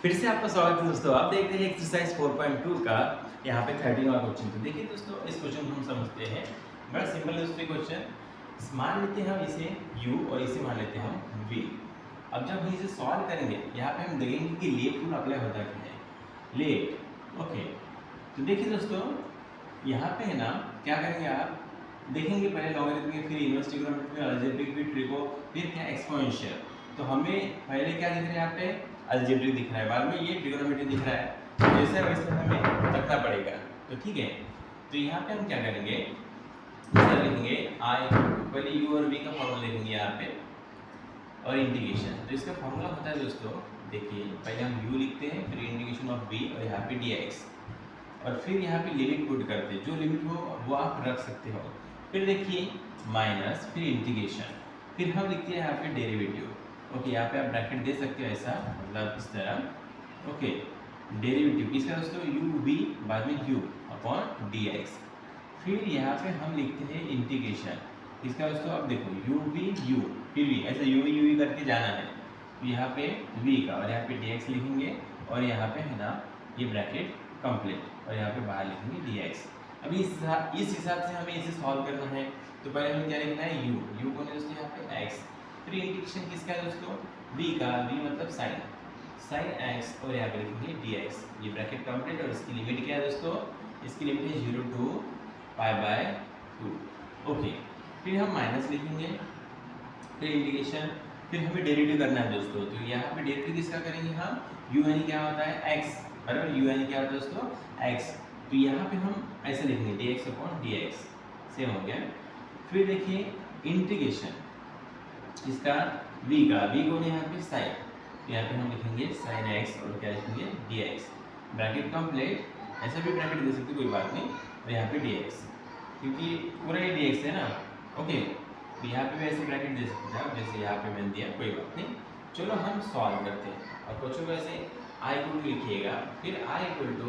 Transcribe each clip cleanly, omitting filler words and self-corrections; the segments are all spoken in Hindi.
फिर से आपका स्वागत है दोस्तों। आप देखते हैं एक्सरसाइज 4.2 का यहाँ पे 13वां क्वेश्चन। तो देखिए दोस्तों, इस क्वेश्चन को हम समझते हैं। बड़ा सिंपल है दोस्तों क्वेश्चन। मान लेते हैं हम इसे u और इसे मान लेते हैं हम v। अब जब हम इसे सॉल्व करेंगे, यहाँ पे हम देखेंगे कि लेट रूल अप्लाई होता है कि नहीं। Let okay. तो देखिए दोस्तों, यहाँ पे है ना, क्या करेंगे आप देखेंगे पहले लॉगरिथमिक, फिर इनवर्स ट्रिग्नोमेट्री, फिर अलजेब्रिक, फिर ट्रिगो, फिर क्या एक्सपोनेंशियल। तो हमें पहले क्या दिख रहा है, यहाँ पे अलजेब्रिक दिख रहा है, बाद में ये ट्रिग्नोमेट्री दिख रहा है। तो जैसे वैसे हमें रखना पड़ेगा। तो ठीक है, तो यहाँ पे हम क्या करेंगे, इधर लिखेंगे आई, पहले यू और वी का फॉर्मूला लिखेंगे यहाँ पे, और इंटीग्रेशन। तो इसका फॉर्मूला होता है दोस्तों, देखिए पहले हम u लिखते हैं, फिर इंटीग्रेशन ऑफ v और यहाँ पे dx, और फिर यहाँ पे लिमिट पुट करते हैं। जो लिमिट हो वो आप रख सकते हो। फिर देखिए माइनस, फिर इंटीग्रेशन, फिर हम लिखते हैं यहाँ पे डेरिवेटिव। ओके, यहाँ पे आप ब्रैकेट दे सकते हो ऐसा, मतलब इस तरह। ओके, डेरिवेटिव किसका दोस्तों, यू वी, बाद में u अपॉन dx। फिर यहाँ पे हम लिखते हैं इंटीग्रेशन, इसका दोस्तों आप देखो यू वी यू, फिर भी ऐसे यू वी करके जाना है। तो यहाँ पे v का और यहाँ पे dx लिखेंगे, और यहाँ पे है ना ये ब्रैकेट कंप्लीट, और यहाँ पे बाहर लिखेंगे dx। अभी इस हिसाब से हमें इसे सॉल्व करना है। तो पहले हमें क्या लिखना है, u को दोस्तों यहाँ पे x, फिर इंटीग्रेशन किसका है दोस्तों, v का, v मतलब साइन x, और यहाँ पे लिखेंगे dx। ये ब्रैकेट कंप्लीट, और इसकी लिमिट क्या है दोस्तों, इसकी लिमिट है 0 to π/2। ओके, फिर हम माइनस लिखेंगे, फिर इंटीग्रेशन, फिर हमें डेरिवेटिव करना है दोस्तों। तो यहाँ पे डेरिवेटिव किसका करेंगे हम, u यानी क्या होता है x, बराबर, u यानी क्या होता है दोस्तों x। तो यहाँ पे हम ऐसे लिखेंगे dx अपॉन dx, सेम हो गया। फिर देखिए इंटीग्रेशन इसका v का, v को यहाँ पे साइन, यहाँ पे हम लिखेंगे साइन x, और क्या लिखेंगे dx। ब्रैकेट कंप्लीट, ऐसा भी ब्रैकेट दे सकते कोई बात नहीं, और यहाँ पे dx, क्योंकि पूरा ही dx है ना। ओके, तो यहाँ पे भी ऐसे ब्रैकेट दे सकते हैं, जैसे यहाँ पे मैंने दिया, कोई बात नहीं। चलो हम सॉल्व करते हैं, और क्वेश्चन को ऐसे i इक्वल टू लिखिएगा, फिर i इक्वल टू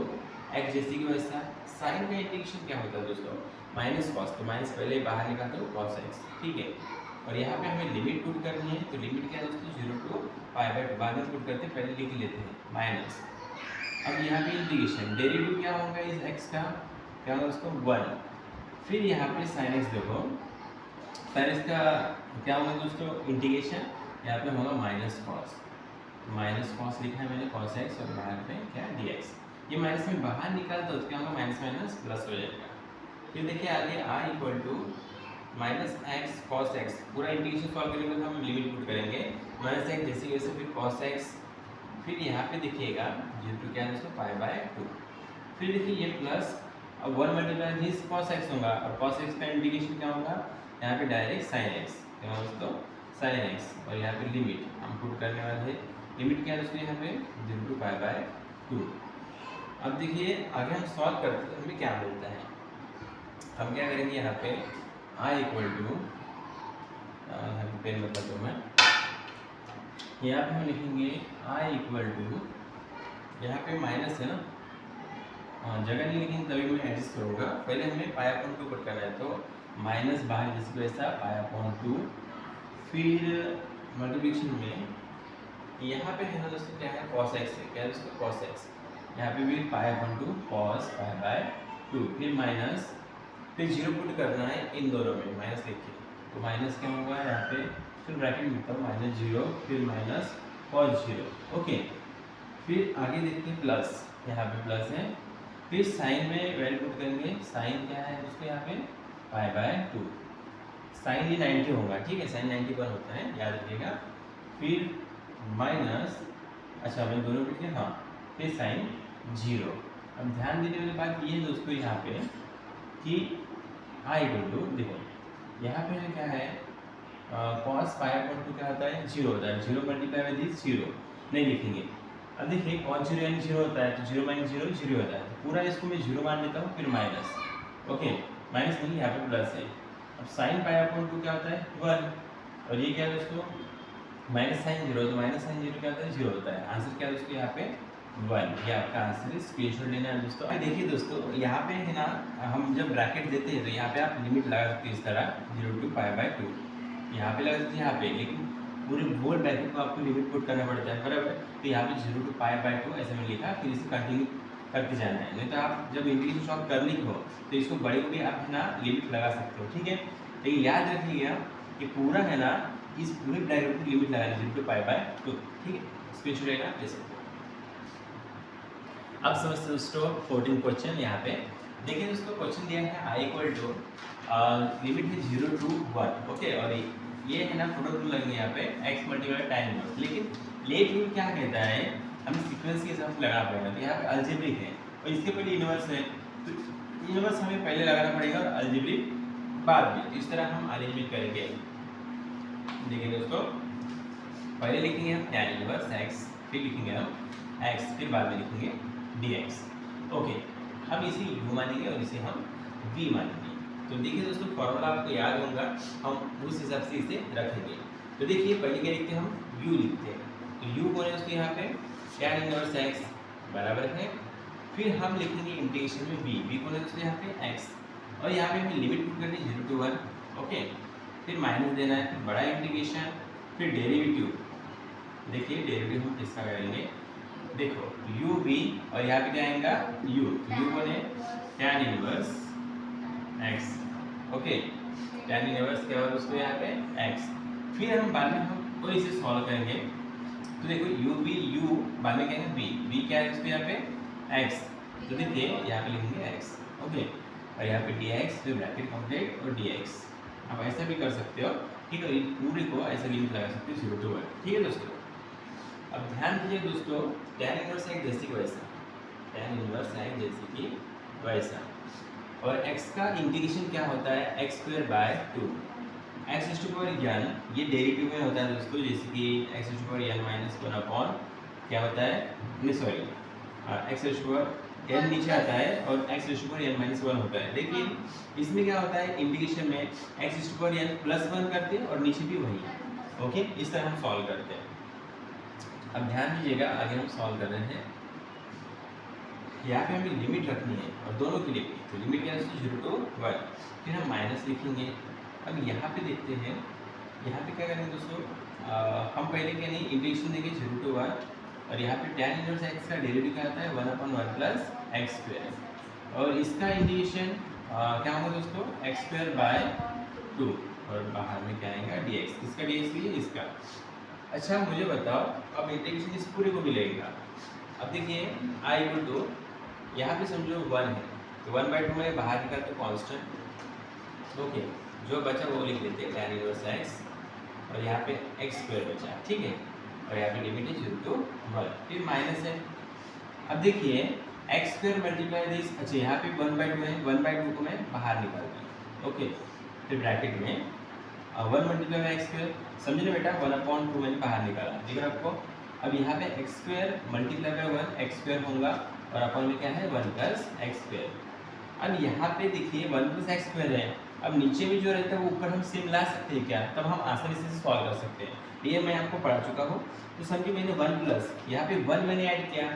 x, जैसे कि वैसा। साइन का इंटीग्रेशन क्या होता है दोस्तों, माइनस कॉस, तो माइनस पहले बाहर निकालते हो कॉस x, ठीक है। और यहाँ पे हमें लिमिट पुट करनी है, तो लिमिट क्या है दोस्तों, 0 to π/2, बाद में पुट करते हैं, पहले लिख लेते हैं माइनस। अब यहाँ पे इंटीग्रेशन, डेरिवेटिव क्या होगा इस x का, क्या होगा दोस्तों 1। फिर यहाँ पे साइन x देखो, साइन x का क्या होगा दोस्तों इंटीग्रेशन, यहाँ पे होगा माइनस कॉस लिखा है मैंने, कॉस x, और बाहर पे क्या dx। ये माइनस में बाहर निकाल दो तो क्या होगा, माइनस माइनस प्लस हो जाएगा। फिर देखिए आगे i equal to minus x cos x, पूरा इंटीग्रेशन सॉल्व करेंगे तो हम लिमिट पुट करेंगे, माइनस एक्स जैसे वैसे, फिर कॉस एक्स, फिर यहाँ पे देखिएगा 0 to क्या है दोस्तों π/2। फिर देखिए ये प्लस, अब 1 मल्टीप्लाई दिस कॉस एक्स होगा, और कॉस एक्स का इंटीग्रेशन क्या होगा, यहाँ पे डायरेक्ट साइन एक्स, क्या होगा दोस्तों साइन एक्स, और यहाँ पे लिमिट हम पुट करने वाले हैं। लिमिट क्या है दोस्तों यहाँ पे 0 to π/2। अब देखिए आगे हम सॉल्व करते हैं, हमें क्या मिलता है। हम क्या करेंगे, यहाँ पे i इक्वल टू, यहाँ पे पेन मतलब तो मैं यहाँ पे हम लिखेंगे i इक्वल टू, यहाँ पे माइनस है ना, जगह नहीं लिखेंगे तभी मैं एडजस्ट करूँगा। पहले हमें π/2 पुट करना है, तो माइनस बाहर जिसको ऐसा π/2, फिर मल्टीप्लिकेशन में यहाँ पे है ना दोस्तों क्या है, cos x है, क्या है दोस्तों cos x, यहाँ पे भी π/2 cos π/2, फिर माइनस, फिर 0 पुट करना है इन दोनों में, माइनस लिखिए, तो माइनस क्या होगा यहाँ पे, फिर ब्रैकेट लिखता हूँ -0, फिर माइनस cos 0। ओके, फिर आगे देखते हैं प्लस, यहाँ पे प्लस है, फिर साइन में वैल्यू पुट करेंगे। साइन क्या है दोस्तों यहाँ पे π/2, साइन ये 90 होगा, ठीक है, साइन 91 होता है, याद रखिएगा। फिर माइनस, अच्छा मैं दोनों लिखे, हाँ, फिर साइन 0। अब ध्यान देने वाली बात ये है दोस्तों यहाँ पे कि i इक्वल टू, देखो यहाँ पे है क्या है, cos π/2 क्या होता है, 0 होता है, 0 मल्टीप्लाई बाय दिस 0 नहीं लिखेंगे। अब देखिए cos 0 यानी 0 होता है, तो 0 माइनस 0 0 होता है, तो पूरा इसको मैं 0 मान लेता हूँ, फिर माइनस, ओके, माइनस नहीं यहाँ पे प्लस है। अब साइन π/2 क्या होता है 1, और ये क्या है दोस्तों माइनस साइन 0, तो माइनस साइन 0 क्या होता है 0 होता है। आंसर क्या है दोस्तों यहाँ पे 1, ये आपका आंसर है, स्क्रीनशॉट लेना है दोस्तों। देखिए दोस्तों यहाँ पे है ना, हम जब ब्रैकेट देते हैं तो यहाँ पे आप लिमिट लगा सकते हैं इस तरह 0 to π/2, यहाँ पे लगा सकते हैं यहाँ पे, लेकिन पूरे बोल ब्रैकेट को आपको लिमिट पुट करना पड़ता है, बराबर। तो यहाँ पे 0 to π/2 ऐसे में लिखा, फिर इसे कंटिन्यू करते जाना है। नहीं तो आप जब इंटीग्रेशन सॉल्व करने की हो तो इसको बड़े को भी आप है ना लिमिट लगा सकते हो, ठीक है। लेकिन याद रखिएगा कि पूरा है ना इस पूरे ब्रैकेट को लिमिट लगाना 0 to π/2, ठीक है। स्क्रीनशॉट लेना ले सकते हो। अब समझते दोस्तों 14 क्वेश्चन। यहाँ पे देखिए दोस्तों, क्वेश्चन दिया है i इक्वल टू लिमिट है 0 to 1, ओके। और ये है ना प्रोडक्ट रूल लगेंगे यहाँ पे x मल्टीप्लाई tan इनवर्स। लेकिन लेट रूल क्या कहता है, हमें सीक्वेंस के हिसाब से लगाना पड़ेगा। तो यहाँ पे अलजेब्रिक है और इसके पहले इनवर्स है, तो इनवर्स हमें पहले लगाना पड़ेगा और अलजेब्रिक बाद में। तो इस तरह हम अरेंजमेंट करेंगे। देखिए दोस्तों, पहले लिखेंगे हम tan इनवर्स x, फिर लिखेंगे हम x, फिर बाद में लिखेंगे dx, ओके। हम इसे u मानेंगे और इसे हम v मानेंगे। तो देखिए दोस्तों, फॉर्मूला आपको याद होगा, हम उस हिसाब से इसे रखेंगे। तो देखिए पहले क्या लिखते हैं, हम u लिखते हैं। तो u कौन है दोस्तों, यहाँ पे tan इनवर्स x बराबर है, फिर हम लिखेंगे इंटीग्रेशन में v कौन है दोस्तों, यहाँ पे x, और यहाँ पे हमें लिमिट पुट करनी है 0 to 1, ओके। फिर माइनस देना है, फिर बड़ा इंटीग्रेशन, फिर डेरिवेटिव। देखिए डेरिवेटिव हम किसका करेंगे, देखो u v और यहाँ पे क्या आएगा u, u कौन है tan inverse x, okay. tan inverse क्या होगा उसको यहाँ पे x, फिर हम बाद में हम और इसे सॉल्व करेंगे। तो देखो u v u बाद में क्या है v क्या है उसको यहाँ पे x, तो देखिए यहाँ पे लिखेंगे x, ओके। और यहाँ पे dx, फिर ब्रैकेट कंप्लीट और dx। आप ऐसा भी कर सकते हो, ठीक है। पूरे को ऐसा लिमिट लगा सकते हो 0 to 1, ठीक है दोस्तों। अब ध्यान दीजिए दोस्तों, tan इनवर्स है जैसे कि वैसा, tan इनवर्स है जैसे कि वैसा, और x का इंटीग्रेशन क्या होता है x²/2, x⁴n ये डेरिवेटिव में होता है दोस्तों, जैसे कि x⁴n - 1 अपॉन क्या होता है, नहीं सॉरी, x⁴n नीचे आता है और x⁴n - 1 होता है। लेकिन इसमें क्या होता है, इंटीग्रेशन में x⁴n +1 करते हैं और नीचे भी वही, ओके। इस तरह हम सॉल्व करते हैं। अब ध्यान दीजिएगा, आगे हम सॉल्व कर रहे हैं। यहाँ पे हमें लिमिट रखनी है और दोनों की लिमिट, तो लिमिट क्या है 0 to 1, फिर हम माइनस लिखेंगे। अब यहाँ पे देखते हैं, यहाँ पे क्या करेंगे दोस्तों, हम पहले क्या नहीं इंटीग्रेशन देंगे 0 to 1, और यहाँ पे tan इनवर्स x का डेरिवेटिव क्या आता है 1/1 + x², और इसका इंटीग्रेशन क्या होगा दोस्तों x²/2, और बाहर में क्या आएगा dx, इसका dx भी है इसका। अच्छा मुझे बताओ, अब इंटीग्रेशन इस पूरे को मिलेगा। अब देखिए i इक्वल टू यहाँ पे समझो 1 है, तो 1/2 में बाहर निकाल तो कांस्टेंट, ओके। जो बचा वो लिख लेते हैं tan इनवर्स x, और यहाँ पे x² बचा, ठीक है। और यहाँ पे लिमिट है 0 to 1, फिर माइनस है। अब देखिए x² × दिस, अच्छा यहाँ पे 1/2 है, 1/2 को मैं बाहर निकाल दूँ, ओके। फिर ब्रैकेट में 1 × x², समझे ना बेटा, 1/2 मैंने बाहर निकाला, दिख रहा आपको। अब यहाँ पे x² × 1 x² होगा, और अपन में क्या है 1 + x²। अब यहाँ पे देखिए 1 + x² है, अब नीचे में जो रहता है वो ऊपर हम सेम ला सकते हैं क्या, तब हम आसानी से सॉल्व कर सकते हैं। ये मैं आपको पढ़ा चुका हूँ। तो समझिए मैंने 1 प्लस, यहाँ पे 1 मैंने ऐड किया,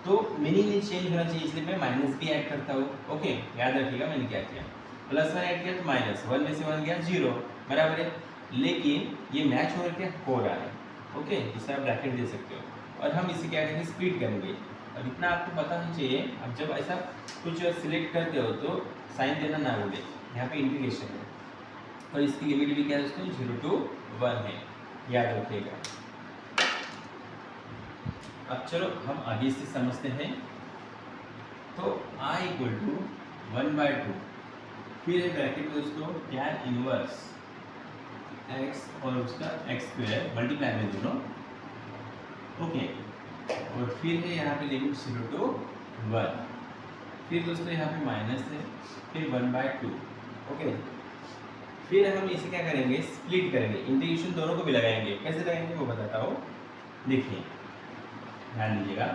तो मीनिंग नहीं चेंज होना चाहिए, इसलिए मैं माइनस भी ऐड करता हूँ, ओके। याद रखिएगा मैंने क्या किया, +1 ऐड किया तो माइनस, 1 में से 1 गया 0, बराबर है। लेकिन ये मैच हो के हो रहा है, ओके। इसे आप ब्रैकेट दे सकते हो, और हम इसे क्या करेंगे स्प्लिट करेंगे। अब इतना आपको पता होना चाहिए, अब जब ऐसा कुछ सिलेक्ट करते हो तो साइन देना ना भूलें। यहाँ पे इंटीग्रेशन है और इसकी लिमिट भी क्या है दोस्तों 0 to 1 है, याद रखिएगा। अब चलो हम आगे से समझते हैं। तो i इक्वल टू 1/2, फिर है ब्रैकेट में दोस्तों tan इनवर्स x और उसका x² मल्टीप्लाई में दोनों, ओके। और फिर है यहाँ पे लिमिट 0 to 1, फिर दोस्तों यहाँ पे माइनस है, फिर 1/2, ओके। फिर हम इसे क्या करेंगे स्प्लिट करेंगे, इंटीग्रेशन दोनों को भी लगाएंगे। कैसे लगाएंगे वो बताता हूँ, देखिए ध्यान दीजिएगा।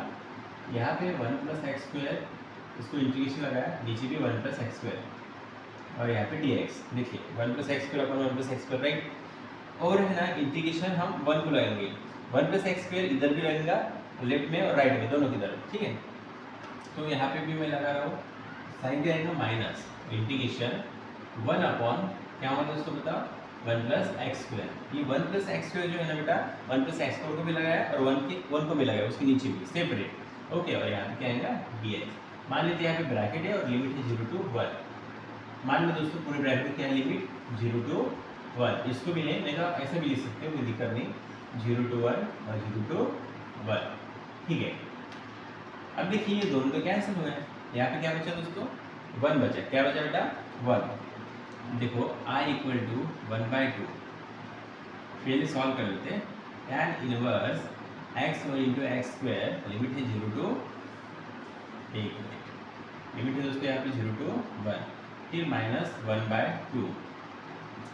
यहाँ पे 1 + x², इसको इंटीग्रेशन लगाया, नीचे भी 1 + x², और यहाँ पे dx, देखिए 1 + x² अपन 1 + x², राइट। और है ना इंटीग्रेशन हम 1 को लगाएंगे, 1 + x² इधर भी लगेगा, लेफ्ट में और राइट में दोनों की तरफ, ठीक है। तो यहाँ पे भी मैं लगा रहा हूँ, साइन क्या आएगा माइनस, इंटीग्रेशन 1 अपॉन क्या होगा दोस्तों बताओ वन प्लस एक्स स्क्वायर। ये वन प्लस एक्स स्क्वायर जो है ना बेटा, वन प्लस एक्स स्क्वायर को भी लगाया और वन को भी लगाया, उसके नीचे भी सेपरेट। ओके, और यहाँ पे क्या आएगा dx। मान लेते हैं यहाँ पे ब्रैकेट है और लिमिट है 0 to 1। मान लो दोस्तों पूरे ब्रैकेट में क्या है लिमिट 0 to 1। इसको भी नहीं तो आप ऐसा भी लिख सकते हो, कोई दिक्कत नहीं, 0 to 1 और 0 to 1। ठीक है, अब देखिए ये दोनों तो कैंसिल हो गए, यहाँ पे क्या बचा दोस्तों 1 बचा। क्या बचा बेटा 1। देखो i इक्वल टू 1/2। फिर सॉल्व कर लेते हैं। tan inverse x into x square, limit है 0 to 1, लिमिट है दोस्तों यहाँ पे 0 to 1, फिर माइनस 1/2।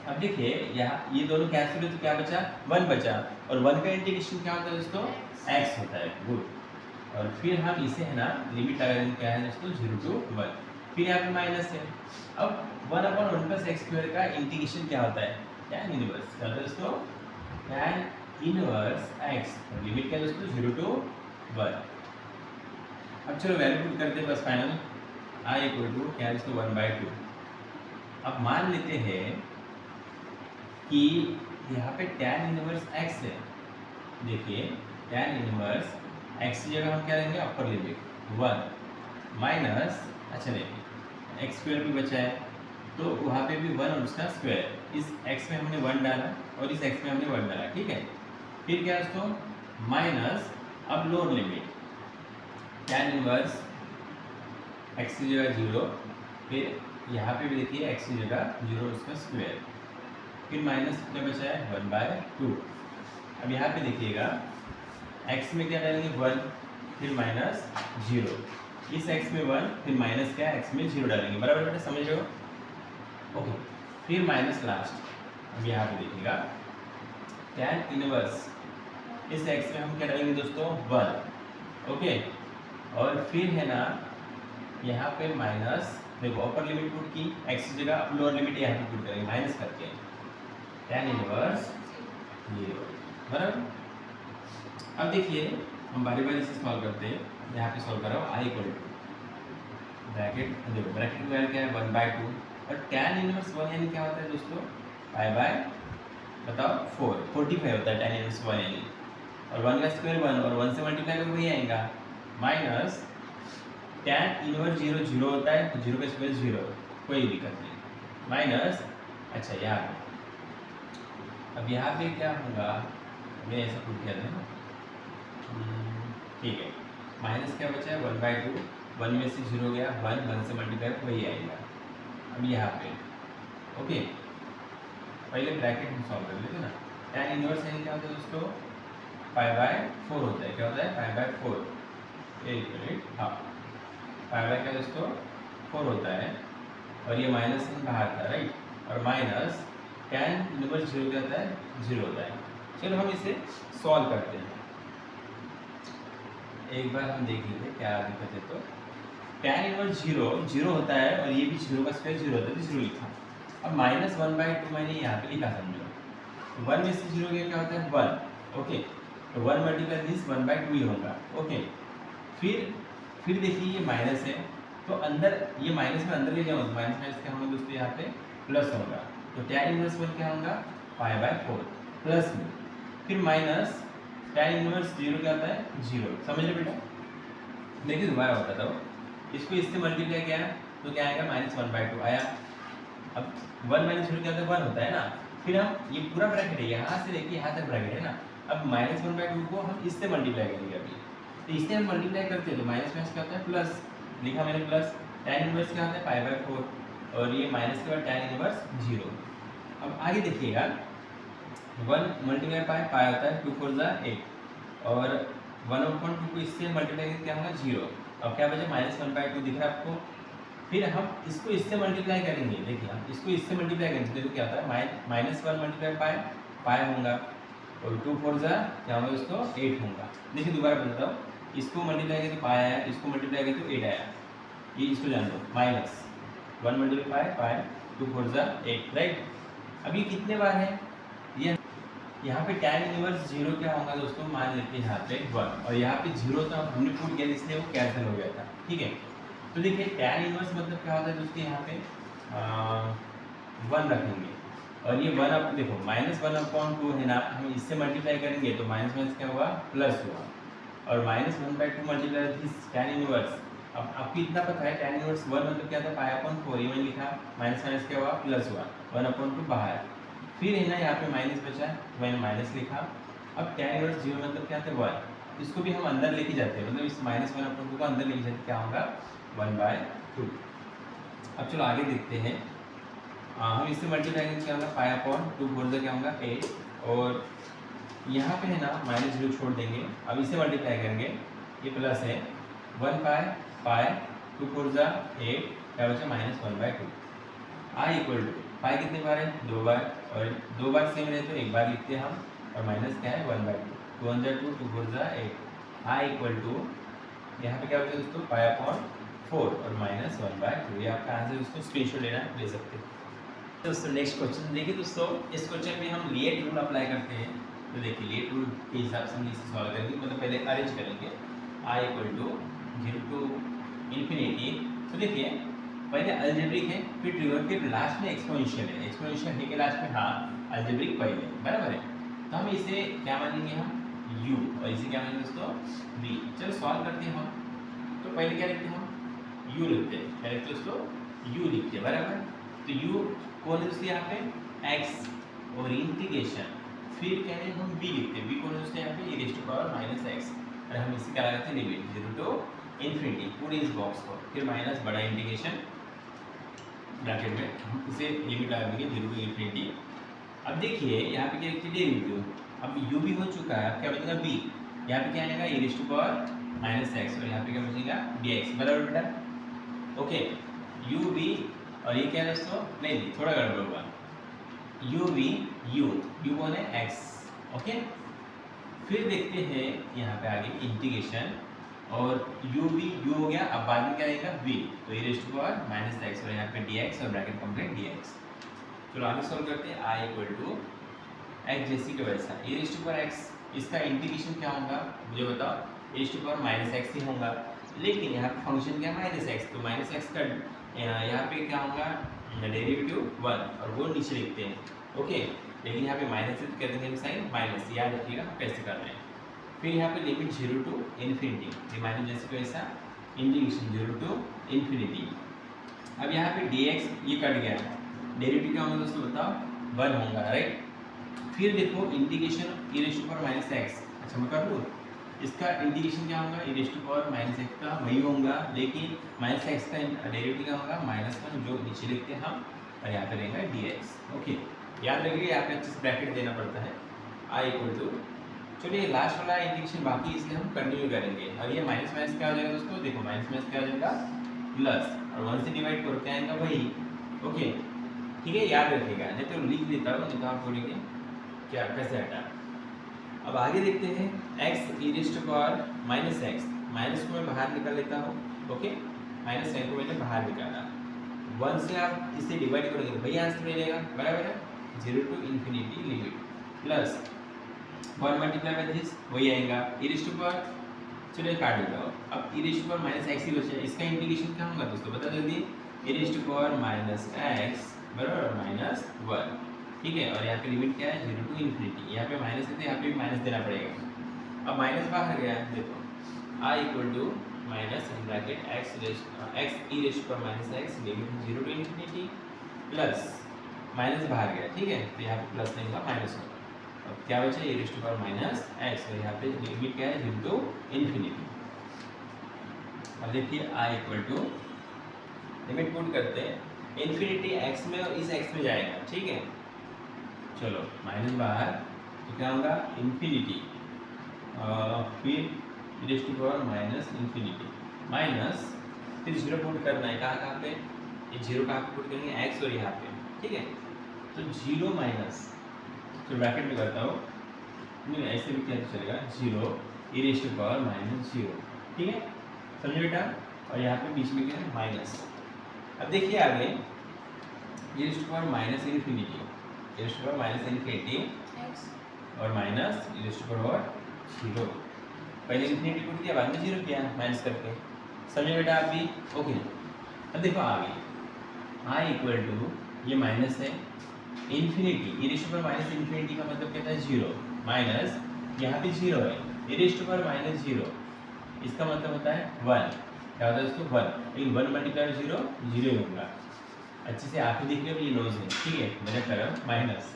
अब देखिए यहाँ ये दोनों कैंसिल हुए तो क्या बचा 1 बचा, और 1 का इंटीग्रेशन क्या होता है दोस्तों x होता है। गुड, और फिर हम इसे है ना लिमिट लगा देंगे, क्या है दोस्तों 0 to 1, फिर यहाँ पे माइनस है। अब 1/1 प्लस एक्स स्क्वायर का इंटीग्रेशन क्या होता है tan इनवर्स, क्या होता है दोस्तों tan इनवर्स x, लिमिट क्या है दोस्तों 0 to 1। अब चलो वैल्यू पुट करते हैं बस फाइनल, i इक्वल टू क्या है दोस्तों 1/2। अब मान लेते हैं कि यहाँ पे tan इनवर्स x है। देखिए tan इनवर्स x की जगह हम क्या लेंगे अपर लिमिट 1 माइनस, अच्छा देखिए एक्स स्क्वायर भी बचा है तो वहाँ पे भी 1 और उसका स्क्वायर, इस x में हमने 1 डाला और इस x में हमने 1 डाला। ठीक है, फिर क्या दोस्तों माइनस, अब lower limit tan inverse x की जगह 0, फिर यहाँ पे भी देखिए x की जगह 0 और उसका स्क्वायर, फिर माइनस क्या बचा है 1/2। अब यहाँ पे देखिएगा x में क्या डालेंगे 1, फिर माइनस 0, इस x में 1, फिर माइनस क्या x में 0 डालेंगे। बराबर बेटा, समझ रहे हो। ओके, फिर माइनस लास्ट। अब यहाँ पे देखिएगा tan इनवर्स इस x में हम क्या डालेंगे दोस्तों 1। ओके, और फिर है ना यहाँ पे माइनस, देखो अपर लिमिट पुट की x की जगह, अब लोअर लिमिट यहाँ पे पुट करेंगे माइनस करके, tan इनवर्स 0। बराबर, अब देखिए हम बारी बारी से सॉल्व करते हैं। यहाँ पे सॉल्व करो i इक्वल टू ब्रैकेट, देखो ब्रैकेट का क्या है 1/2, और tan इनवर्स 1 यानी क्या होता है दोस्तों बताओ 45 होता है tan इनवर्स 1 यानी, और 1 का स्क्वायर 1 और 1 से मल्टीप्लाई करो वही आएगा, माइनस tan इनवर्स 0 0 होता है तो 0 का स्क्वायर 0, कोई दिक्कत नहीं, माइनस, अच्छा यहाँ अब यहाँ पे क्या होगा, मैं ऐसा पुट किया था ना, ठीक है, माइनस क्या बचा है 1/2, 1 में से 0 गया 1 से मल्टीप्लाई वही आएगा। अब यहाँ पे ओके, पहले ब्रैकेट हम सॉल्व कर लेते हैं ना। tan इनवर्स यानी क्या होता है दोस्तों 5/4 होता है। क्या होता है 5/4, एक मिनट, हाँ 5 क्या दोस्तों 4 होता है, और ये माइनस बाहर था राइट, और माइनस tan इनवर्स 0 क्या होता है 0 होता है। चलो हम इसे सॉल्व करते हैं, एक बार हम देख लेते क्या दिक्कत है। तो tan इनवर्स 0 होता है, और ये भी 0 का स्क्वायर 0 होता है तो 0 लिखा। अब माइनस 1/2 मैंने यहाँ पे लिखा, समझो 1 में से 0 गया क्या होता है 1। ओके, तो 1 मल्टीप्लाई दिस 1/2 ही होगा। ओके, फिर देखिए ये माइनस है तो अंदर ये माइनस में अंदर ले जाओ, माइनस माइनस क्या होगा दोस्तों यहाँ पे प्लस होगा, तो tan इनवर्स 1 क्या होगा 5/4 प्लस में, फिर माइनस tan इनवर्स 0 क्या होता है 0। समझ रहे बेटा, देखिए दोबारा बताता हूँ, इसको इससे मल्टीप्लाई किया तो क्या आएगा -1/2 आया। अब 1 - 0 क्या होता है 1 होता है ना, फिर हम ये पूरा ब्रैकेट है यहाँ से लेके यहाँ तक ब्रैकेट है ना, अब -1/2 को हम इससे मल्टीप्लाई करेंगे अभी, तो इससे हम मल्टीप्लाई करते हैं तो माइनस माइनस क्या होता है प्लस, लिखा मैंने प्लस, tan इनवर्स क्या होता है 5/4, और ये माइनस के बाद tan इनवर्स 0। अब आगे देखिएगा 1 × पाई होता है 2 4 8, और 1/2 को इससे मल्टीप्लाई करके क्या होगा 0। अब क्या बचा -1/2 दिख रहा है आपको, फिर हम इसको इससे मल्टीप्लाई करेंगे, देखिए हम इसको इससे मल्टीप्लाई करेंगे तो क्या होता है -1 × पाई होगा, और 2 4 क्या होगा दोस्तों 8 होगा। देखिए दोबारा बताता हूँ, इसको मल्टीप्लाई किया तो पाई आया, इसको मल्टीप्लाई किया तो 8 आया, ये इसको जान दो -1 × पाई 2 4 8 राइट। अब ये कितने बार है, ये यहाँ पे tan इनवर्स 0 क्या होगा दोस्तों, मान लेते हैं यहाँ पे 1, और यहाँ पे 0 तो हमने पुट किया इसलिए वो कैंसिल हो गया था। ठीक है, तो देखिए tan इनवर्स मतलब क्या होता है दोस्तों, यहाँ पे 1 रखेंगे, और ये वन अप देखो -1/2 है ना, हम इससे मल्टीप्लाई करेंगे तो माइनस माइनस क्या हुआ, प्लस हुआ। और -1/2 मल्टीप्लाई दिस tan इनवर्स। अब आपको इतना पता है tan इनवर्स 1 मतलब क्या था, π/4, ये मैंने लिखा, माइनस माइनस क्या हुआ, प्लस हुआ, 1/2 बाहर। फिर है ना यहाँ पे माइनस बचा, मैंने माइनस लिखा। अब tan इनवर्स 0 मतलब क्या था, 1। इसको भी हम अंदर लेके जाते हैं, मतलब इस -1/2 को अंदर लेके जाते क्या होगा, 1/2। अब चलो आगे देखते हैं। हम इससे मल्टीप्लाई करेंगे क्या होगा, π/2 4 क्या होगा 8। और यहाँ पे है ना -0 छोड़ देंगे। अब इसे मल्टीप्लाई करेंगे, ये प्लस है 1 2 4 8, क्या बचा -1/2। आई इक्वल टू पाई कितने बार है, 2 बार, और 2 बार सेम रहे तो एक बार लिखते हैं हम, और माइनस क्या है 1/2, 2 1 2 2 4 8। आई इक्वल टू यहाँ पे क्या बचा दोस्तों, π/4 और -1/2। ये आपका आंसर दोस्तों, स्क्रीनशॉट लेना ले सकते हैं। दोस्तों नेक्स्ट क्वेश्चन देखिए दोस्तों, इस क्वेश्चन में हम लिएट रूल अप्लाई करते हैं। तो देखिए लिएट रूल के हिसाब से हम इसे सॉल्व करेंगे, मतलब पहले अरेंज करेंगे आई इक्वल टू 0 to इन्फिनिटी। तो देखिए पहले अलजेब्रिक है, फिर ट्रिगर, फिर लास्ट में एक्सपोनेंशियल है। एक्सपोनेंशियल है के लास्ट में हाँ अलजेब्रिक पहले, बराबर है। तो हम इसे क्या मानेंगे, हम u, और इसे क्या मानेंगे दोस्तों, v। चलो सॉल्व करते हैं हम। तो पहले क्या लिखते हैं हम, u लिखते हैं, क्या लिखते हैं दोस्तों, u लिखते हैं, बराबर। तो u कौन है दोस्तों यहाँ पे, x, और इंटीग्रेशन, फिर क्या है हम v लिखते हैं, v कौन है दोस्तों यहाँ पे, e⁻⁻x, और हम इसे क्या लगाते हैं, लिमिट 0 to इन्फिनिटी पूरे इस बॉक्स को, फिर माइनस बड़ा इंटीग्रेशन ब्रैकेट में हम इसे लिमिट लगा देंगे 0 to इन्फिनिटी। अब देखिए यहाँ पे क्या लिखते हैं, डेरिवेटिव। अब u भी हो चुका है, अब क्या बचेगा v, यहाँ पे क्या आएगा e⁻⁻x, और यहाँ पे क्या बचेगा dx, बराबर बेटा। ओके u v, और ये क्या है दोस्तों, नहीं थोड़ा गड़बड़ हुआ, u कौन है, x। ओके फिर देखते हैं यहाँ पे आगे इंटीग्रेशन, और u हो गया। अब बाद में क्या आएगा v, तो e⁻⁻x, और यहाँ पे dx, और ब्रैकेट कंप्लीट dx। चलो आगे सॉल्व करते हैं। i इक्वल टू x जैसी का वैसा e⁻x, इसका इंटीग्रेशन क्या होगा मुझे बताओ, e⁻⁻x ही होगा, लेकिन यहाँ पे फंक्शन क्या है -x, तो -x का यहाँ पे क्या होगा, डेरिवेटिव 1, और वो नीचे लिखते हैं। ओके लेकिन यहाँ पे माइनस से कर देंगे हम साइन माइनस, याद रखिएगा कैसे कर रहे हैं। फिर यहाँ पे लिमिट 0 to इन्फिनिटी, माइनस जैसे को ऐसा, इंटीग्रेशन 0 to इन्फिनिटी। अब यहाँ पे dx ये कट गया, डेरिवेटिव क्या होगा दोस्तों बताओ, 1 होगा, राइट। फिर देखो इंटीग्रेशन e⁻⁻x, अच्छा मैं कर लूँ, इसका इंटीग्रेशन क्या होगा, e⁻⁻x का वही होगा, लेकिन -x का डेरिवेटिव क्या होगा, -1, जो नीचे लिखते हैं हम, और यहाँ पे रहेगा dx। ओके याद रखिए यहाँ पे अच्छे से ब्रैकेट देना पड़ता है। आई इक्वल टू, चलिए लास्ट वाला इंटीग्रेशन बाकी, इसलिए हम कंटिन्यू करेंगे। और ये माइनस माइनस क्या हो जाएगा दोस्तों, देखो माइनस माइनस क्या हो जाएगा, प्लस, और 1 से डिवाइड करो क्या आएगा वही। ओके ठीक है याद रखिएगा, नहीं तो लिख देता हूँ, नहीं तो आप बोलेंगे क्या कैसे हटा। अब आगे देखते हैं x e⁻⁻x, माइनस को मैं बाहर निकाल लेता हूँ। ओके माइनस साइन को मैंने बाहर निकाला, 1 से आप इसे डिवाइड करोगे वही आंसर मिलेगा, बराबर है, 0 to infinity limit, plus 1 multiply by this वही आएगा e⁻, चलिए काट देता हूँ। अब e⁻⁻x ही बचा, इसका इंटीग्रेशन क्या होगा दोस्तों बता जल्दी, e⁻⁻x बराबर -1, ठीक है। और यहाँ पे लिमिट क्या है, 0 to इन्फिनिटी, यहाँ पे माइनस है तो यहाँ पे भी माइनस देना पड़ेगा। अब माइनस बाहर गया, देखो i equal to minus in bracket x e⁻⁻x limit 0 to infinity, plus minus बाहर गया, ठीक है, तो यहाँ पे प्लस नहीं होगा माइनस होगा। अब क्या बचा e⁻⁻x, और यहाँ पे लिमिट क्या है 0 to इन्फिनिटी। अब देखिए i equal to limit put करते हैं, इन्फिनिटी x में और इस x में जाएगा, ठीक है। चलो माइनस बाहर तो क्या होगा इन्फिनिटी, फिर e⁻⁻⁻⁻, माइनस फिर 0 पुट करना है, कहाँ पे, ये 0 कहाँ पे पुट करेंगे, x और यहाँ पे, ठीक है। तो 0 माइनस, तो ब्रैकेट में करता हूँ, नहीं ऐसे भी क्या चलेगा, 0 e⁻⁻0, ठीक है समझे बेटा। और यहाँ पे बीच में क्या है माइनस। अब देखिए आगे e⁻⁻∞, e⁻⁻∞ और माइनस e⁻0, पहले इन्फिनिटी पुट किया बाद में 0 किया माइनस करके, समझे बेटा आप भी। ओके अब देखो आगे i इक्वल टू ये माइनस है, infinity, e raised to power minus infinity का मतलब क्या था, जीरो, माइनस यहाँ पे जीरो है, e raised to power minus zero, इसका मतलब होता है वन। क्या होता है दोस्तों, वन, लेकिन वन मल्टीप्लाई जीरो, जीरो ही होगा। अच्छे से आप ही देख रहे हो, ये नोज है, ठीक है, मैंने करा माइनस।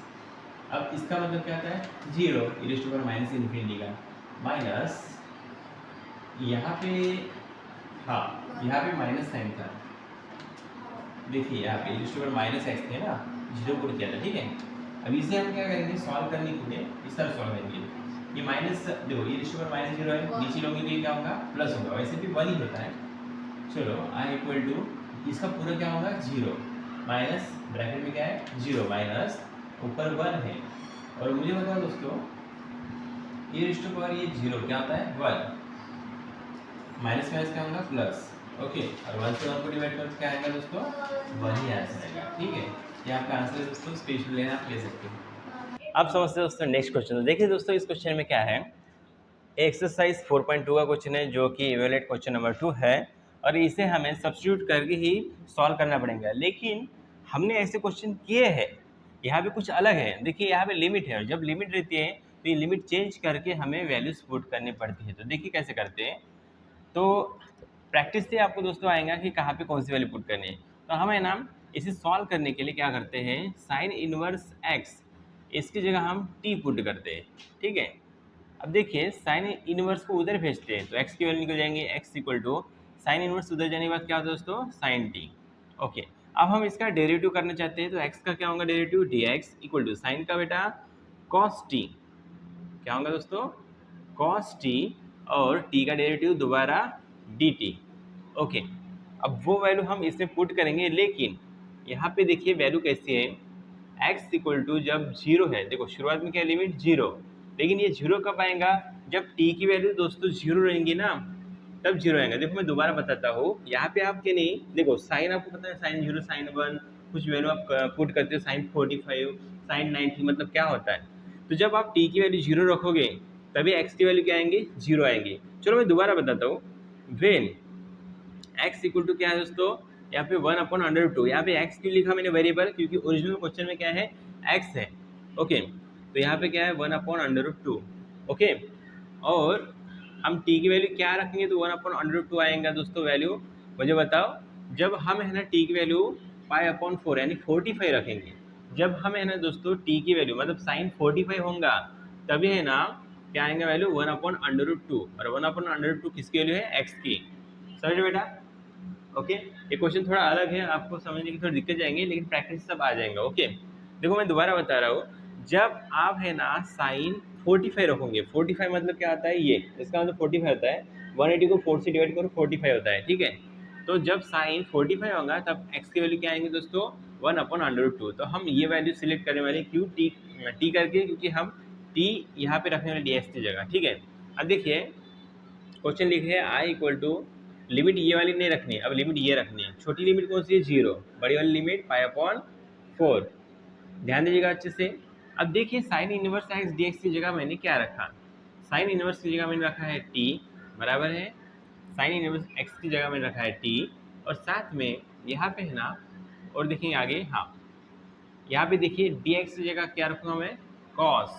अब इसका मतलब क्या होता है, zero, e raised to power minus infinity का, माइनस यहाँ पे, हाँ यहाँ पे माइनस साइन था, देखिए यहाँ पे e raised to power minus x थे ना, जीरो पुट किया था, ठीक है। अब इसे हम क्या करेंगे, सॉल्व करने के लिए इस तरह सॉल्व करेंगे, ये माइनस, देखो ये raised to power minus zero है, नीचे लोगे तो ये क्या होगा, प्लस होगा, वैसे भी वन ही होता है। चलो आई इक्वल टू, इसका पूरा क्या होगा, जीरो, माइनस ब्रैकेट में क्या है, जीरो, माइनस ऊपर वन है, और मुझे बताओ दोस्तों ये रेस्ट टू पावर ये जीरो क्या होता है, वन, माइनस माइनस क्या होगा, प्लस, ओके, और वन से वन को डिवाइड करके क्या आएगा दोस्तों, वन ही आंसर आएगा, ठीक है। ये आपका आंसर है दोस्तों, स्पेशल लेना आप ले सकते हो। अब समझते हैं दोस्तों नेक्स्ट क्वेश्चन। देखिए दोस्तों इस क्वेश्चन में क्या है, एक्सरसाइज 4.2 का क्वेश्चन है जो कि इवैल्यूएट क्वेश्चन नंबर 2 है, और इसे हमें सब्स्टिट्यूट करके ही सॉल्व करना पड़ेगा। लेकिन हमने ऐसे क्वेश्चन किए हैं, यहाँ पे कुछ अलग है। देखिए यहाँ पे लिमिट है, और जब लिमिट रहती है तो ये लिमिट चेंज करके हमें वैल्यूज पुट करनी पड़ती है। तो देखिए कैसे करते हैं, तो प्रैक्टिस से आपको दोस्तों आएगा कि कहाँ पे कौन सी वैल्यू पुट करनी है। तो हम है ना इसे सॉल्व करने के लिए क्या करते हैं, साइन इनवर्स एक्स, इसकी जगह हम टी पुट करते हैं, ठीक है। अब देखिए साइन इनवर्स को उधर भेजते हैं तो एक्स की वैल्यू निकल जाएंगे, x equal to sine inverse उधर जाने के बाद क्या होता है दोस्तों, साइन टी, ओके। अब हम इसका डेरिवेटिव करना चाहते हैं, तो एक्स का क्या होगा derivative, d x equal to sine का बेटा कॉस टी, क्या होगा दोस्तों, कॉस टी, और टी का डेरिवेटिव दोबारा डी टी, ओके। अब वो वैल्यू हम इसमें पुट करेंगे, लेकिन यहाँ पे देखिए वैल्यू कैसी है, x इक्वल टू जब जीरो है, देखो शुरुआत में क्या लिमिट जीरो, लेकिन ये जीरो कब आएगा, जब t की वैल्यू दोस्तों जीरो रहेंगी ना, तब जीरो आएगा। देखो मैं दोबारा बताता हूँ, यहाँ पे आपके नहीं, देखो साइन आपको पता है, साइन जीरो, साइन वन, कुछ वैल्यू आप पुट करते हो, साइन 45, साइन 90, मतलब क्या होता है। तो जब आप t की वैल्यू जीरो रखोगे तभी x की वैल्यू क्या आएंगी, जीरो आएंगी। चलो मैं दोबारा बताता हूँ, वेन x इक्वल टू क्या है दोस्तों, यहाँ पे 1/√2, यहाँ पे x क्यों लिखा मैंने वेरिएबल, क्योंकि ओरिजिनल क्वेश्चन में क्या है, x है, ओके। तो यहाँ पे क्या है 1/√2, ओके। और हम t की वैल्यू क्या रखेंगे, तो 1/√2 आएगा दोस्तों वैल्यू। मुझे बताओ, जब हम है ना t की वैल्यू π/4 यानी 45 रखेंगे, जब हम है ना दोस्तों t की वैल्यू मतलब साइन 45 होगा, तभी है ना क्या आएगा वैल्यू 1/√2, और 1/√2 किसकी वैल्यू है, x की, समझ बेटा, ओके। ये क्वेश्चन थोड़ा अलग है, आपको समझने की थोड़ी दिक्कत जाएंगे, लेकिन प्रैक्टिस सब आ जाएगा, ओके। देखो मैं दोबारा बता रहा हूँ, जब आप है ना साइन 45 रखोगे, 45 मतलब क्या आता है, ये इसका मतलब 45 होता है, 180 को 4 से डिवाइड करो 45 होता है, ठीक है। तो जब साइन 45 होगा तब x की वैल्यू क्या आएंगे दोस्तों, 1/√2। तो हम ये वैल्यू सिलेक्ट करने वाले, क्यों टी करके, क्योंकि हम टी यहाँ पे रखने वाले डी एक्स की जगह, ठीक है। अब देखिए क्वेश्चन लिखे है आई इक्वल टू, लिमिट ये वाली नहीं रखनी है, अब लिमिट ये रखनी है। छोटी लिमिट कौन सी है, जीरो, बड़ी वाली लिमिट π/4, ध्यान दीजिएगा अच्छे से। अब देखिए sine inverse x d x की जगह मैंने क्या रखा, साइन इनवर्स की जगह मैंने रखा है टी, बराबर है साइन इनवर्स एक्स की जगह मैंने रखा है टी, और साथ में यहाँ पे है ना, और देखेंगे आगे, हाँ यहाँ पे देखिए डी एक्स की जगह क्या रखूँगा मैं, कॉस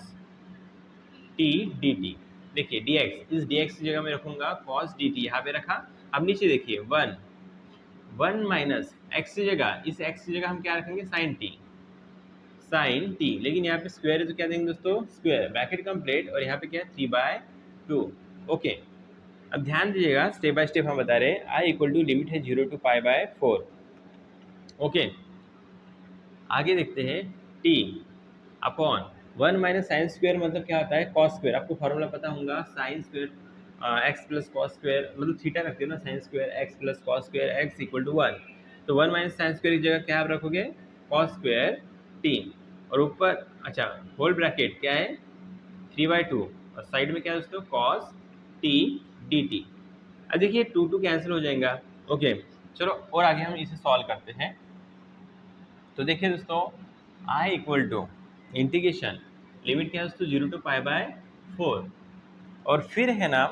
टी डी टी, देखिए dx, इस dx की जगह मैं रखूंगा cos dt, यहाँ पे रखा। अब नीचे देखिए 1 माइनस एक्स की जगह, इस x की जगह हम क्या रखेंगे, साइन t, लेकिन यहाँ पे स्क्वायर है तो क्या देंगे दोस्तों, स्क्वायर, ब्रैकेट कंप्लीट, और यहाँ पे क्या है 3/2, ओके। अब ध्यान दीजिएगा, स्टेप बाय स्टेप हम बता रहे हैं, आई इक्वल टू लिमिट है 0 to π/4, ओके। आगे देखते हैं t upon 1 minus sine square, मतलब क्या होता है, कॉस स्क्वायर, आपको फॉर्मूला पता होगा, sine square x plus cos square, मतलब थीटा रखते हो ना, sine square x plus cos square x equal to 1। तो 1 माइनस साइन स्क्वायर की जगह क्या आप रखोगे, कॉस स्क्वायर टी, और ऊपर अच्छा होल ब्रैकेट क्या है 3/2, और साइड में क्या है दोस्तों, कॉस टी डी टी। अब देखिए 2 कैंसिल हो जाएगा, ओके। चलो और आगे हम इसे सॉल्व करते हैं। तो देखिए दोस्तों आई इक्वल टू इंटीग्रेशन, लिमिट क्या है दोस्तों 0 to π/4, और फिर है ना,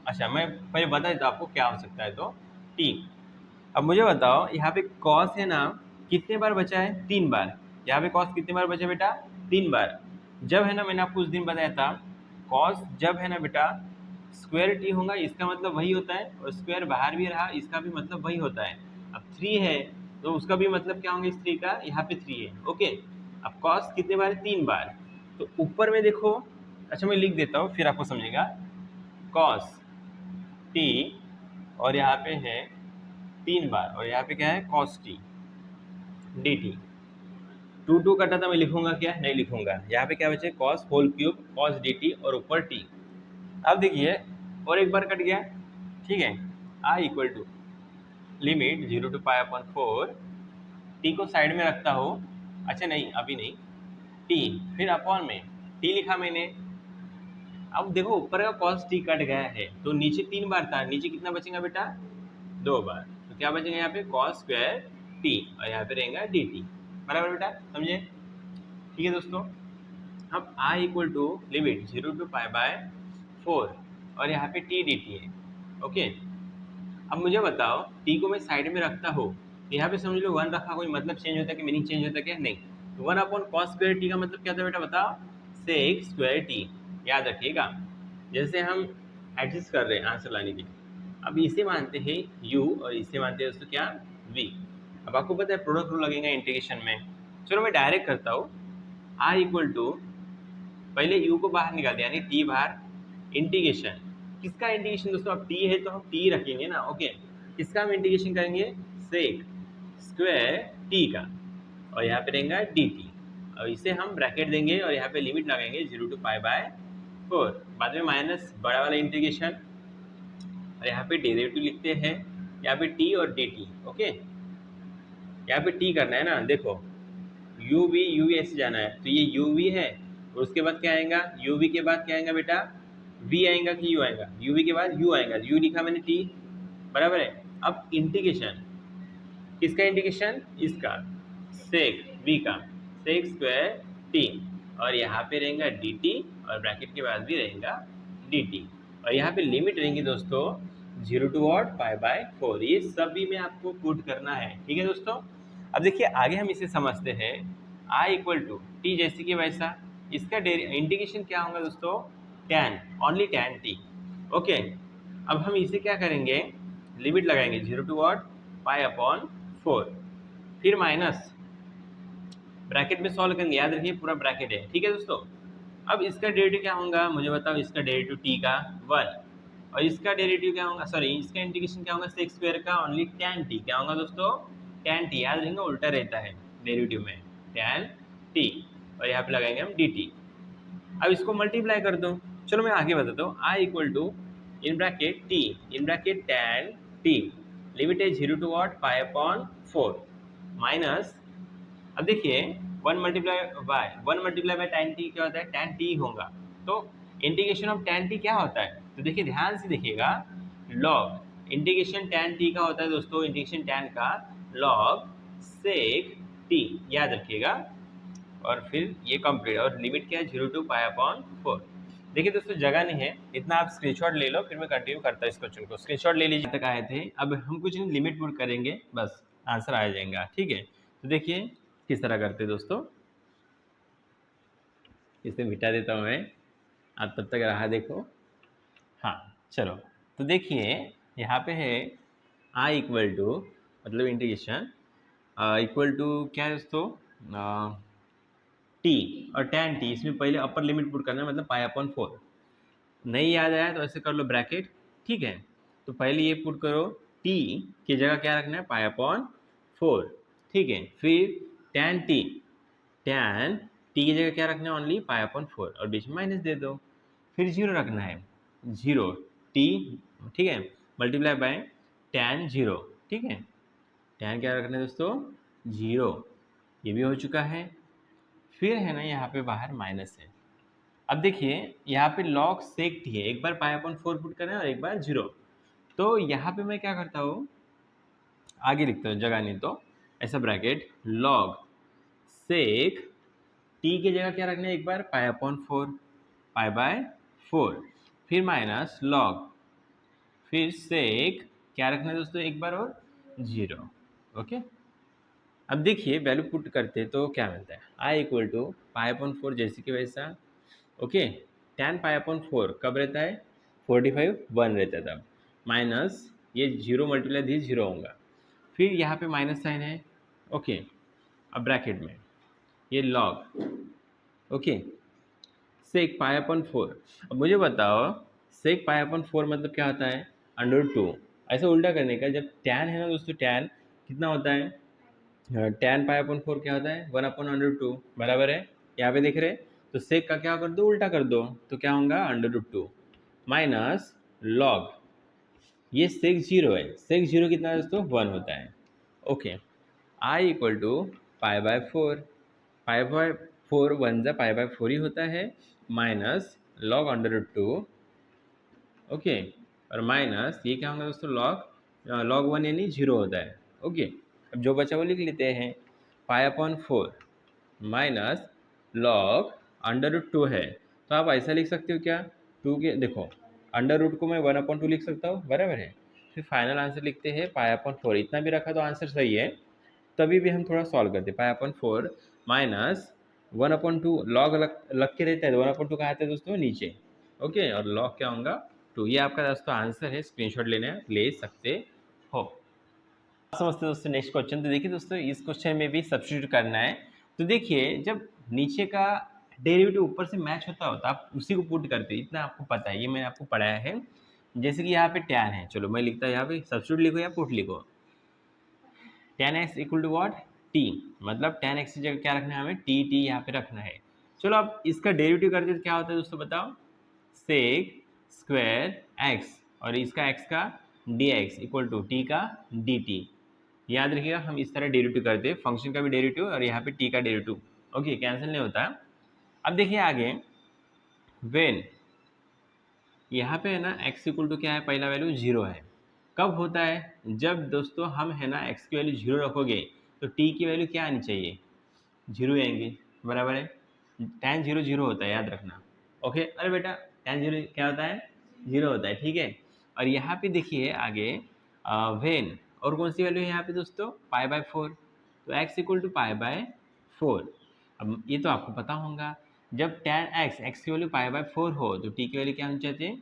अच्छा मैं पहले बता देता आपको क्या हो सकता है, तो टी। अब मुझे बताओ यहाँ पे कॉस है ना कितने बार बचा है, 3 बार, यहाँ पे कॉस कितनी बार बचे बेटा, 3 बार। जब है ना, मैंने आपको उस दिन बताया था कॉस जब है ना बेटा स्क्वायर टी होगा इसका मतलब वही होता है, और स्क्वायर बाहर भी रहा इसका भी मतलब वही होता है। अब 3 है तो उसका भी मतलब क्या होगा इस 3 का, यहाँ पे 3 है। ओके, अब कॉस कितने बार, 3 बार। तो ऊपर में देखो, अच्छा मैं लिख देता हूँ फिर आपको समझेगा। कॉस टी और यहाँ पे है 3 बार, और यहाँ पे क्या है कॉस टी डी टी। 2 कटा था, मैं लिखूंगा क्या, नहीं लिखूंगा। यहाँ पे क्या बचे, cos whole cube cos d t और ऊपर टी। अब देखिए और एक बार कट गया, ठीक है। I equal to limit 0 to π/4, T को साइड में रखता हो, अच्छा नहीं अभी नहीं, टी फिर अपॉन में टी लिखा मैंने। अब देखो ऊपर का कॉस टी कट गया है तो नीचे 3 बार था, नीचे कितना बचेगा बेटा, 2 बार। तो क्या बचेगा यहाँ पे कॉस स्क्वायर टी और यहाँ पे रहेगा डी टी। बराबर बेटा, समझे? ठीक है दोस्तों। अब आई इक्वल टू लिमिट 0 to π/4 और यहाँ पे टी डी टी है। ओके, अब मुझे बताओ टी को मैं साइड में रखता हो तो यहाँ पे समझ लो 1 रखा, कोई मतलब चेंज होता है कि मीनिंग चेंज होता है क्या, नहीं। तो 1/cos² टी का मतलब क्या था बेटा, बताओ, सेक स्क्वायर टी। याद रखिएगा, जैसे हम एडजस्ट कर रहे हैं आंसर लाने के लिए। अब इसे मानते हैं u और इसे मानते हैं दोस्तों क्या, v। अब आपको पता है प्रोडक्ट रूल लगेगा इंटीग्रेशन में। चलो मैं डायरेक्ट करता हूँ। r इक्वल टू, पहले u को बाहर निकाल दिया यानी t बाहर, इंटीग्रेशन किसका इंटीग्रेशन दोस्तों, अब t है तो हम t रखेंगे ना। ओके, किसका हम इंटीग्रेशन करेंगे, सेक स्क्वायर t का, और यहाँ पे रहेगा dt, और इसे हम ब्रैकेट देंगे और यहाँ पे लिमिट लगाएंगे 0 to π/4। बाद में माइनस बड़ा वाला इंटीग्रेशन, और यहाँ पे डेरिवेटिव लिखते हैं, यहाँ पे t और dt। ओके, यहाँ पे t करना है ना, देखो u v ऐसे जाना है तो ये uv है, और उसके बाद क्या आएगा, uv के बाद क्या आएगा बेटा, v आएगा कि u आएगा, uv के बाद u आएगा, u लिखा मैंने t, बराबर है। अब इंटीग्रेशन किसका इंटीग्रेशन, इसका सेक v का, सेक स्क्वायर t, और यहाँ पे रहेगा dt और ब्रैकेट के बाद भी रहेगा dt, और यहाँ पे लिमिट रहेंगी दोस्तों 0 to π/4। ये सभी में आपको पुट करना है, ठीक है दोस्तों। अब देखिए आगे हम इसे समझते हैं। i इक्वल टू टी जैसे कि वैसा, इसका इंटीग्रेशन क्या होगा दोस्तों, tan, only tan t। Okay, अब हम इसे क्या करेंगे, लिमिट लगाएंगे 0 to π/4, फिर माइनस ब्रैकेट में सॉल्व करेंगे, याद रखिए पूरा ब्रैकेट है, ठीक है दोस्तों। अब इसका डेरिवेटिव क्या होगा मुझे बताओ, इसका डेरिवेटिव t का 1, और इसका डेरिवेटिव क्या होगा, सॉरी इसका इंटीग्रेशन क्या होगा, सेक स्क्वायर का ओनली tan t, क्या होगा दोस्तों, tan t। याद रखेंगे उल्टा रहता है डेरिवेटिव में, tan t, और यहाँ पे लगाएंगे हम dt। अब इसको मल्टीप्लाई कर दो। चलो मैं आगे बताता हूँ। i equal to in bracket t in bracket tan t, limit है 0 to π/4 माइनस, अब देखिए 1 मल्टीप्लाई बाय tan t क्या होता है, tan t होगा। तो इंटीग्रेशन ऑफ tan t क्या होता है, तो देखिए ध्यान से देखिएगा, लॉग इंटीग्रेशन tan t का होता है दोस्तों, इंटीग्रेशन tan का लॉग सेक t, याद रखिएगा, और फिर ये कंप्लीट, और लिमिट क्या है 0 to π/4। देखिए दोस्तों जगह नहीं है इतना, आप स्क्रीनशॉट ले लो फिर मैं कंटिन्यू करता हूँ इस क्वेश्चन को। स्क्रीनशॉट ले लीजिए, तक आए थे। अब हम कुछ नहीं, लिमिट पुट करेंगे बस आंसर आ जाएगा, ठीक है। तो देखिए किस तरह करते दोस्तों, इसे मिटा देता हूँ मैं, आप तब तक रहा देखो। हाँ चलो, तो देखिए यहाँ पे है आई इक्वल टू, मतलब इंटीग्रेशन इक्वल टू क्या है दोस्तों, टी और tan टी, इसमें पहले अपर लिमिट पुट करना है, मतलब π/4। नहीं याद आया तो ऐसे कर लो ब्रैकेट, ठीक है। तो पहले ये पुट करो, t की जगह क्या रखना है, π/4, ठीक है। फिर tan t, tan t की जगह क्या रखना है, ओनली π/4, और बीच में माइनस दे दो। फिर 0 रखना है, 0 t, ठीक है, मल्टीप्लाई बाय tan 0, ठीक है। tan क्या रखना है दोस्तों, 0, ये भी हो चुका है। फिर है ना यहाँ पे बाहर माइनस है। अब देखिए यहाँ पे log sec t है, एक बार π/4 पुट करना है और एक बार 0। तो यहाँ पे मैं क्या करता हूँ, आगे लिखता हूँ, जगह नहीं तो ऐसा ब्रैकेट, log sec t की जगह क्या रखना है, एक बार π/4, π/4, फिर माइनस log, फिर sec क्या रखना है दोस्तों, एक बार और 0। ओके, अब देखिए वैल्यू पुट करते तो क्या मिलता है, I equal to pi upon 4 जैसे कि वैसा। ओके, tan पाई अपॉन 4 कब रहता है, 45 1 रहता है तब, माइनस ये 0 मल्टीप्लाई दी 0 होगा, फिर यहाँ पे माइनस साइन है। ओके, अब ब्रैकेट में ये लॉग, ओके, सेक पाई अपॉन 4। अब मुझे बताओ सेक पाई अपॉन 4 मतलब क्या होता है, √2। ऐसे उल्टा करने का, जब tan है ना दोस्तों, tan कितना होता है, tan पाई अपॉन 4 क्या होता है, 1 अपॉन √2 बराबर है। यहाँ पे देख रहे, तो सेक का क्या कर दो, उल्टा कर दो, तो क्या होगा √2 माइनस लॉग, ये सेक 0 है, सेक 0 कितना है दोस्तों, 1 होता है। Okay, I equal to pi by 4, pi by 4 1 जा पाई बाय 4 ही होता है, माइनस लॉग √2। ओके, और माइनस ये क्या होगा दोस्तों, लॉग 1 यानी 0 होता है। ओके, अब जो बचा वो लिख लेते हैं, पाई अपॉन 4 माइनस लॉग √2 है, तो आप ऐसा लिख सकते हो क्या, 2 के देखो √2 को मैं 1/2 लिख सकता हूँ, बराबर है। फिर फाइनल आंसर लिखते हैं पाई अपॉन 4, इतना भी रखा तो आंसर सही है। तभी भी हम थोड़ा सॉल्व करते हैं, पाई अपॉन 4 माइनस 1/2 लॉग लग के रहता है, तो 1/2 कहाँ आता है दोस्तों, नीचे। ओके, और लॉग क्या होगा 2, ये आपका दोस्तों आंसर है, स्क्रीनशॉट ले सकते हो। समझते दोस्तों नेक्स्ट क्वेश्चन। तो देखिए दोस्तों इस क्वेश्चन में भी सब्स्टिट्यूट करना है। तो देखिए जब नीचे का डेरिवेटिव ऊपर से मैच होता हो तो आप उसी को पुट करते हो, इतना आपको पता है, ये मैंने आपको पढ़ाया है। जैसे कि यहाँ पे tan है, चलो मैं लिखता हूँ यहाँ पे, सब्स्टिट्यूट लिखो या पुट लिखो, tan x equal to what, t, मतलब tan x की जगह क्या रखना है हमें, t यहाँ पे रखना है। चलो अब इसका डेरिवेटिव करते तो क्या होता है दोस्तों बताओ, सेक स्क्वायर x और इसका x का dx इक्वल टू t का dt। याद रखिएगा हम इस तरह डेरिवेटिव करते हैं, फंक्शन का भी डेरिवेटिव और यहाँ पे t का डेरिवेटिव। ओके, कैंसिल नहीं होता। अब देखिए आगे, व्हेन यहाँ पे है ना x इक्वल टू क्या है, पहला वैल्यू 0 है, कब होता है, जब दोस्तों हम है ना x की वैल्यू 0 रखोगे तो t की वैल्यू क्या आनी चाहिए, 0 आएंगे, बराबर है। tan 0 0 होता है, याद रखना। ओके, अरे बेटा tan 0 क्या होता है, 0 होता है, ठीक है। और यहाँ पे देखिए आगे व्हेन, और कौन सी वैल्यू है यहाँ पे दोस्तों, पाई बाय 4, तो x equal to pi by 4। अब ये तो आपको पता होगा, जब tan x की वैल्यू पाई बाय 4 हो तो t की वैल्यू क्या होनी चाहिए,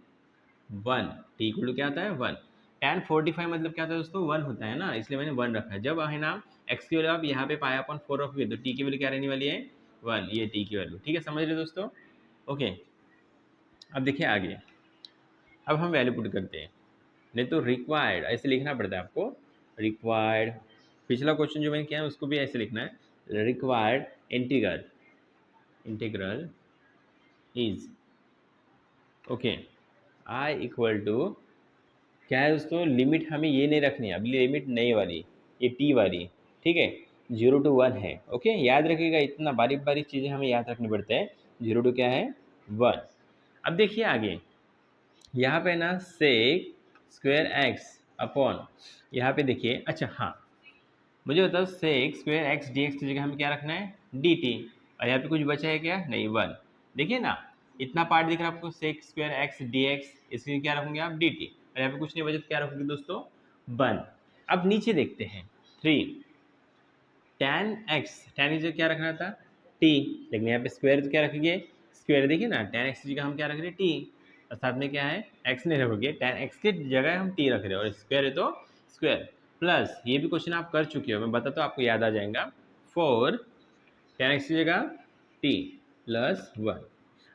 1, t इक्वल टू क्या होता है 1। tan 45 मतलब क्या होता है दोस्तों, 1 होता है ना, इसलिए मैंने 1 रखा है। जब है ना x की वैल्यू आप यहाँ पे पाई अपॉन 4 रखोगे तो t की वैल्यू क्या रहने वाली है, 1, ये t की वैल्यू, ठीक है, समझ रहे दोस्तों। ओके, अब देखिए आगे, अब हम वैल्यू पुट करते हैं, नहीं तो रिक्वायर्ड ऐसे लिखना पड़ता है आपको, रिक्वायर्ड, पिछला क्वेश्चन जो मैंने किया है उसको भी ऐसे लिखना है, required integral is, okay, I equal to क्या है दोस्तों, लिमिट हमें ये नहीं रखनी है, अभी लिमिट नई वाली, ये टी वाली, ठीक है, 0 to 1 है। ओके, याद रखिएगा, इतना बारीक बारीक चीज़ें हमें याद रखनी पड़ते हैं। 0 to क्या है, 1। अब देखिए आगे, यहाँ पे ना सेक स्क्वायर एक्स अपॉन, यहाँ पे देखिए, अच्छा हाँ मुझे बताओ, sec square x d x की जगह हमें क्या रखना है, डी टी, और यहाँ पे कुछ बचा है क्या, नहीं, 1। देखिए ना इतना पार्ट दिख रहा है आपको, sec square x d x, इसमें क्या रखोगे आप, डी टी, और यहाँ पे कुछ नहीं बचा तो क्या रखोगे दोस्तों, 1। अब नीचे देखते हैं 3, tan x, tan की जगह क्या रखना था, t, लेकिन यहाँ पे स्क्वायर तो क्या रखेंगे, स्क्वायर, देखिए ना tan x की जगह हम क्या रख रहे हैं, t, और साथ में क्या है, x नहीं रखोगे, tan x की जगह हम t रख रहे हैं, और स्क्वायर है तो स्क्वायर, प्लस ये भी क्वेश्चन आप कर चुके हो, मैं बताता हूँ आपको याद आ जाएगा, 4 tan x की जगह t प्लस 1।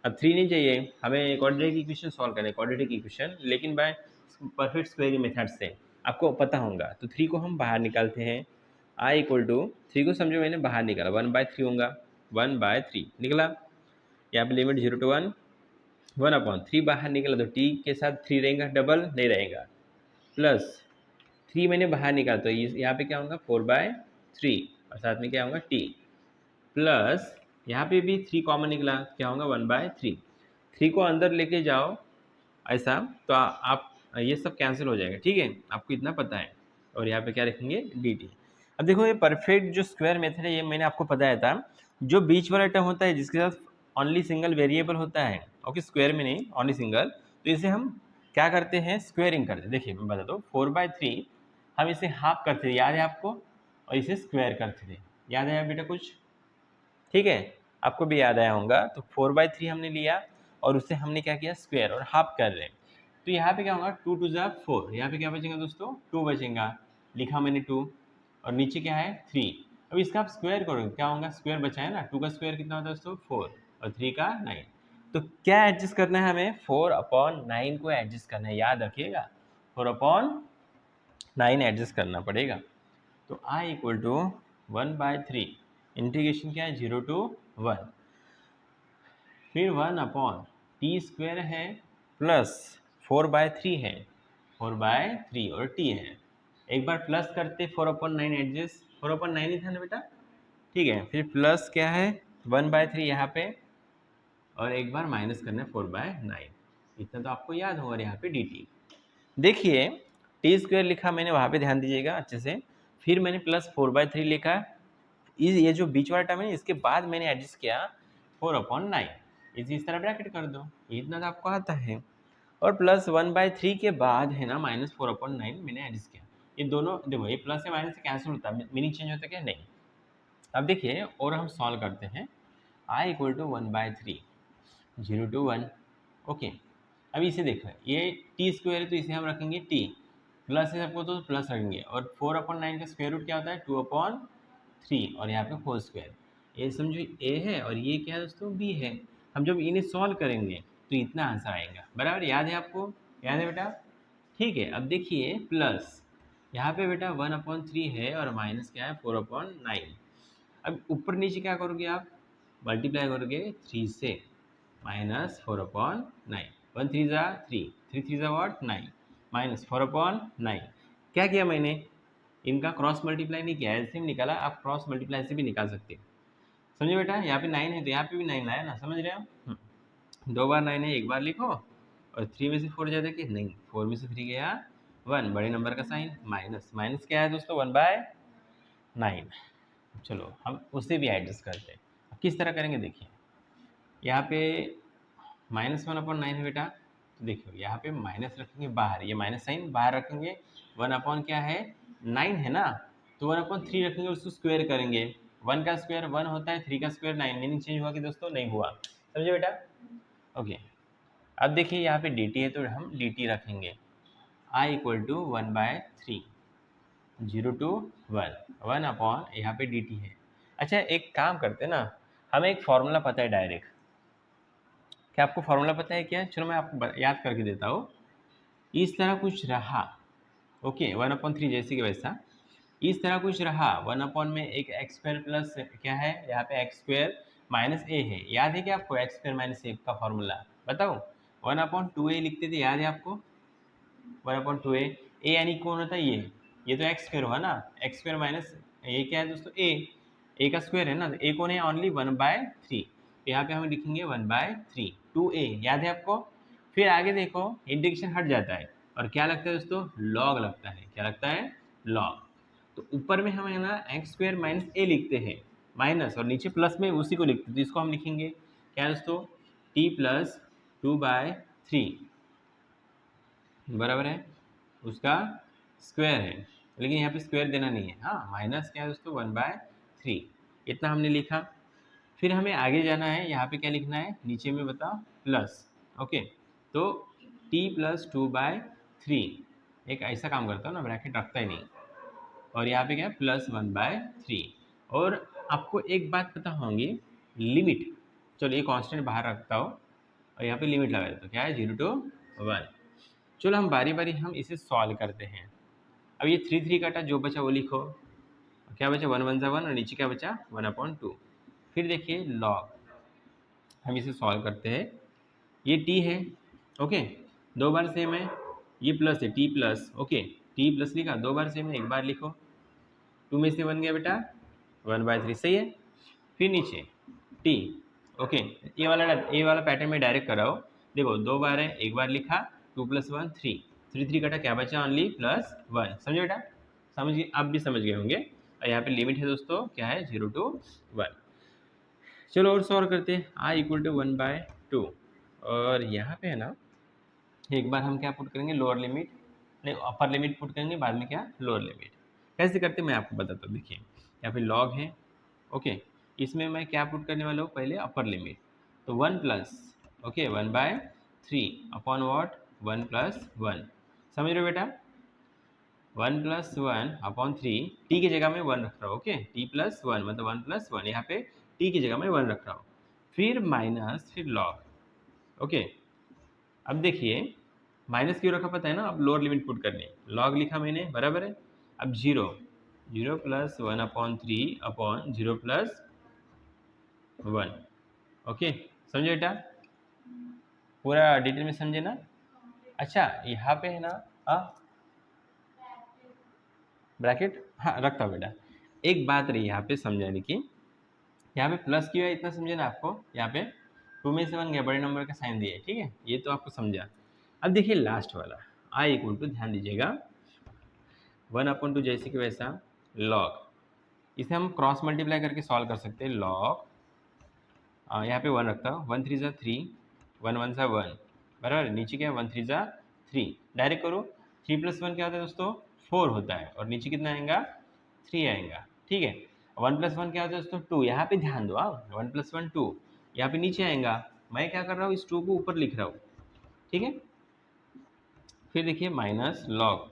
अब 3 नहीं चाहिए हमें, क्वाड्रेटिक इक्वेशन सॉल्व करना है, क्वाड्रेटिक इक्वेशन, लेकिन बाय परफेक्ट स्क्वेयरिंग मेथड से, आपको पता होगा। तो 3 को हम बाहर निकालते हैं, आई इक्वल टू 3 को समझो मैंने बाहर निकाला, 1/3 होगा, 1/3 निकला, यहाँ पे लिमिट 0 to 1, 1/3 बाहर निकला तो t के साथ 3 रहेगा, डबल नहीं रहेगा, प्लस 3 मैंने बाहर निकाला तो यहाँ पे क्या होगा, 4/3, और साथ में क्या होगा t, प्लस यहाँ पे भी 3 कॉमन निकला, क्या होगा 1/3, 3 को अंदर लेके जाओ ऐसा, तो आप ये सब कैंसिल हो जाएगा, ठीक है, आपको इतना पता है। और यहाँ पे क्या रखेंगे, डी टी। अब देखो ये परफेक्ट जो स्क्वायर मेथड है, ये मैंने आपको बताया था, जो बीच वाला टर्म होता है जिसके साथ ओनली सिंगल वेरिएबल होता है, ओके, स्क्वायर में नहीं, ओनली सिंगल, तो इसे हम क्या करते हैं, स्क्वेयरिंग करते हैं। देखिए मैं बताता हूँ, 4/3 हम इसे हाफ करते हैं, याद है आपको, और इसे स्क्वायर करते थे। याद आया बेटा कुछ? ठीक है, आपको भी याद आया होगा। तो 4/3 हमने लिया और उससे हमने क्या किया, स्क्वायर, और हाफ कर रहे हैं। तो यहाँ पे क्या होगा, 2 2 जा 4, यहाँ पे क्या बचेगा दोस्तों, 2 बचेगा, लिखा मैंने 2, और नीचे क्या है 3। अब इसका आप स्क्वायर करोगे, क्या होगा, स्क्वायर बचा है ना, 2 का स्क्वायर कितना होता है दोस्तों 4, और 3 का 9। तो क्या एडजस्ट करना है हमें, 4/9 को एडजस्ट करना है, याद रखिएगा 4/9 एडजस्ट करना पड़ेगा। तो i इक्वल टू 1/3, इंटीग्रेशन क्या है 0 to 1, फिर 1/t² है प्लस 4/3 है, 4/3 और t है। एक बार प्लस करते 4/9 एडजस्ट, 4/9 ही था ना बेटा, ठीक है। फिर प्लस क्या है 1/3 यहाँ पे, और एक बार माइनस करना है 4/9, इतना तो आपको याद होगा। यहाँ पे dt देखिए, t² लिखा मैंने, वहाँ पे ध्यान दीजिएगा अच्छे से। फिर मैंने प्लस 4/3 लिखा, ये जो बीच वाला टर्म है इसके बाद मैंने एडजस्ट किया 4/9, इस तरह ब्रैकेट कर दो, इतना तो आपको आता है। और प्लस 1/3 के बाद है ना माइनस 4/9 मैंने एडजस्ट किया। ये दोनों देखो, ये प्लस या माइनस से कैंसिल होता है, मीनिंग चेंज होता है क्या, नहीं। अब देखिए और हम सॉल्व करते हैं, i equal to 1/3, 0 to 1, okay. अब इसे देखो, ये t² है तो इसे हम रखेंगे t, प्लस है सबको तो प्लस रखेंगे, और 4/9 का स्क्वायर रूट क्या होता है 2/3, और यहाँ पे होल स्क्वायर। ये समझो a है और ये क्या है दोस्तों b है। हम जब इन्हें सॉल्व करेंगे तो इतना आंसर आएगा, बराबर। याद है आपको, याद है बेटा, ठीक है। अब देखिए प्लस यहाँ पे बेटा 1/3 है और माइनस क्या है 4/9। अब ऊपर नीचे क्या करोगे आप, मल्टीप्लाई करोगे 3 से, माइनस 4/9, 1 3 जा 3, 3 3 जा व्हाट 9, माइनस 4/9। क्या किया मैंने, इनका क्रॉस मल्टीप्लाई नहीं किया, ऐसे ही निकाला। आप क्रॉस मल्टीप्लाई से भी निकाल सकते हो, समझे बेटा। यहाँ पे 9 है तो यहाँ पे भी 9 आया ना, समझ रहे हो। 2 बार 9 है, एक बार लिखो, और 3 में से 4 जाता है कि नहीं, 4 में से 3 गया 1, बड़े नंबर का साइन, माइनस, माइनस क्या है दोस्तों 1/9। चलो हम उससे भी एडजस्ट करते हैं। अब किस तरह करेंगे देखिए, यहाँ पे -1/9 है बेटा, तो देखियो यहाँ पे माइनस रखेंगे बाहर, ये माइनस साइन बाहर रखेंगे, 1 क्या है 9 है ना, तो 1/3 रखेंगे, उसको स्क्वायर करेंगे। 1 का स्क्वायर 1 होता है, 3 का स्क्वायर 9, मीनिंग चेंज हुआ कि दोस्तों, नहीं हुआ, समझे बेटा, ओके। अब देखिए यहाँ पे dt है तो हम dt रखेंगे, i इक्वल टू 1/3, 0 to 1, 1 यहाँ पे dt है। अच्छा एक काम करते हैं ना, हमें एक फॉर्मूला पता है डायरेक्ट, क्या आपको फॉर्मूला पता है क्या, चलो मैं आपको याद करके देता हूँ। इस तरह कुछ रहा, ओके, 1/3 जैसे कि वैसा, इस तरह कुछ रहा, 1 में एक x² प्लस क्या है यहाँ पे x² माइनस a है। याद है क्या आपको x² माइनस a का फॉर्मूला, बताओ 1/2a लिखते थे, याद है आपको 1/2a, a यानी कौन होता है ये तो x² हुआ ना, x² माइनस ये क्या है दोस्तों a का स्क्वायर है ना, तो a कौन है ओनली 1/3, तो यहाँ पे हम लिखेंगे 1/3, 2a, याद है आपको। फिर आगे देखो इंटीग्रेशन हट जाता है और क्या लगता है दोस्तों, लॉग लगता है, क्या लगता है लॉग। तो ऊपर में हम है ना x² माइनस a लिखते हैं माइनस, और नीचे प्लस में उसी को लिखते हैं, तो इसको हम लिखेंगे क्या दोस्तों t प्लस 2/3 बराबर है उसका स्क्वायर है, लेकिन यहाँ पे स्क्वायर देना नहीं है, हाँ माइनस क्या है दोस्तों 1/3, इतना हमने लिखा। फिर हमें आगे जाना है, यहाँ पे क्या लिखना है नीचे में बताओ प्लस, ओके। तो t प्लस 2/3, एक ऐसा काम करता हूँ ना, ब्रैकेट रखता ही नहीं, और यहाँ पे क्या है प्लस 1/3। और आपको एक बात पता होंगी, लिमिट, चलो ये कांस्टेंट बाहर रखता हूँ और यहाँ पे लिमिट लगा देता हूँ, क्या है 0 to 1। चलो हम बारी बारी हम इसे सॉल्व करते हैं। अब ये 3 3 काटा, जो बचा वो लिखो, क्या बचा 1 1 1, और नीचे क्या बचा 1/2। फिर देखिए लॉग, हम इसे सॉल्व करते हैं, ये t है, ओके, 2 बार सेम है, ये प्लस है t plus, okay, t plus लिखा, 2 बार सेम है, एक बार लिखो, 2 में से बन गया बेटा 1/3, सही है। फिर नीचे t, ओके, ये वाला पैटर्न में डायरेक्ट कराओ, देखो 2 बार है, एक बार लिखा, 2 + 1 3, 3 3 काटा, क्या बचा ओनली +1, समझे बेटा, समझिए आप भी समझ गए होंगे। और यहाँ पे लिमिट है दोस्तों क्या है 0 to 1। चलो और सॉल्व करते हैं, i इक्वल टू 1/2, और यहाँ पे है ना एक बार हम क्या पुट करेंगे लोअर लिमिट, नहीं अपर लिमिट पुट करेंगे, बाद में क्या लोअर लिमिट। कैसे करते मैं आपको बताता हूँ। देखिए यहाँ पे लॉग है, ओके, इसमें मैं क्या पुट करने वाला हूँ, पहले अपर लिमिट, तो 1 प्लस, ओके, 1/3 अपॉन वॉट, 1+1, समझ रहे हो बेटा, 1+1 अपॉन 3, टी की जगह में 1 रख रहा हूँ, ओके, t+1 मतलब 1+1, यहाँ पे टी की जगह में 1 रख रहा हूँ, फिर माइनस, फिर लॉग, ओके। अब देखिए माइनस क्यों रखा पता है ना, अब लोअर लिमिट पुट करनी, लॉग लिखा मैंने, बराबर है। अब 0 + 1/3 अपॉन 0+1, ओके, समझे बेटा, पूरा डिटेल में समझे ना। अच्छा यहाँ पे है ना, ब्रैकेट हाँ रखता हूँ बेटा। एक बात रही यहाँ पे समझाने की, यहाँ पे प्लस क्यों है इतना समझे ना आपको, यहाँ पे 2 में से 1 गया, बड़े नंबर का साइन दिया है, ठीक है, ये तो आपको समझा। अब देखिए लास्ट वाला i = ध्यान दीजिएगा 1/2 जैसे कि वैसा लॉग, इसे हम क्रॉस मल्टीप्लाई करके सॉल्व कर सकते हैं। लॉग यहाँ पे 1 रखता हूँ, 1 3 ज़ा 3, 1 1 ज़ा 1, बराबर, नीचे क्या है 1 3 ज़ा 3, डायरेक्ट करो, 3+1 क्या होता है दोस्तों 4 होता है, और नीचे कितना आएगा 3 आएगा, ठीक है। 1+1 क्या होता है दोस्तों 2, यहाँ पे ध्यान दो, 1+1 2, यहाँ पे नीचे आएगा, मैं क्या कर रहा हूँ इस 2 को ऊपर लिख रहा हूँ, ठीक है। फिर देखिए माइनस लॉग,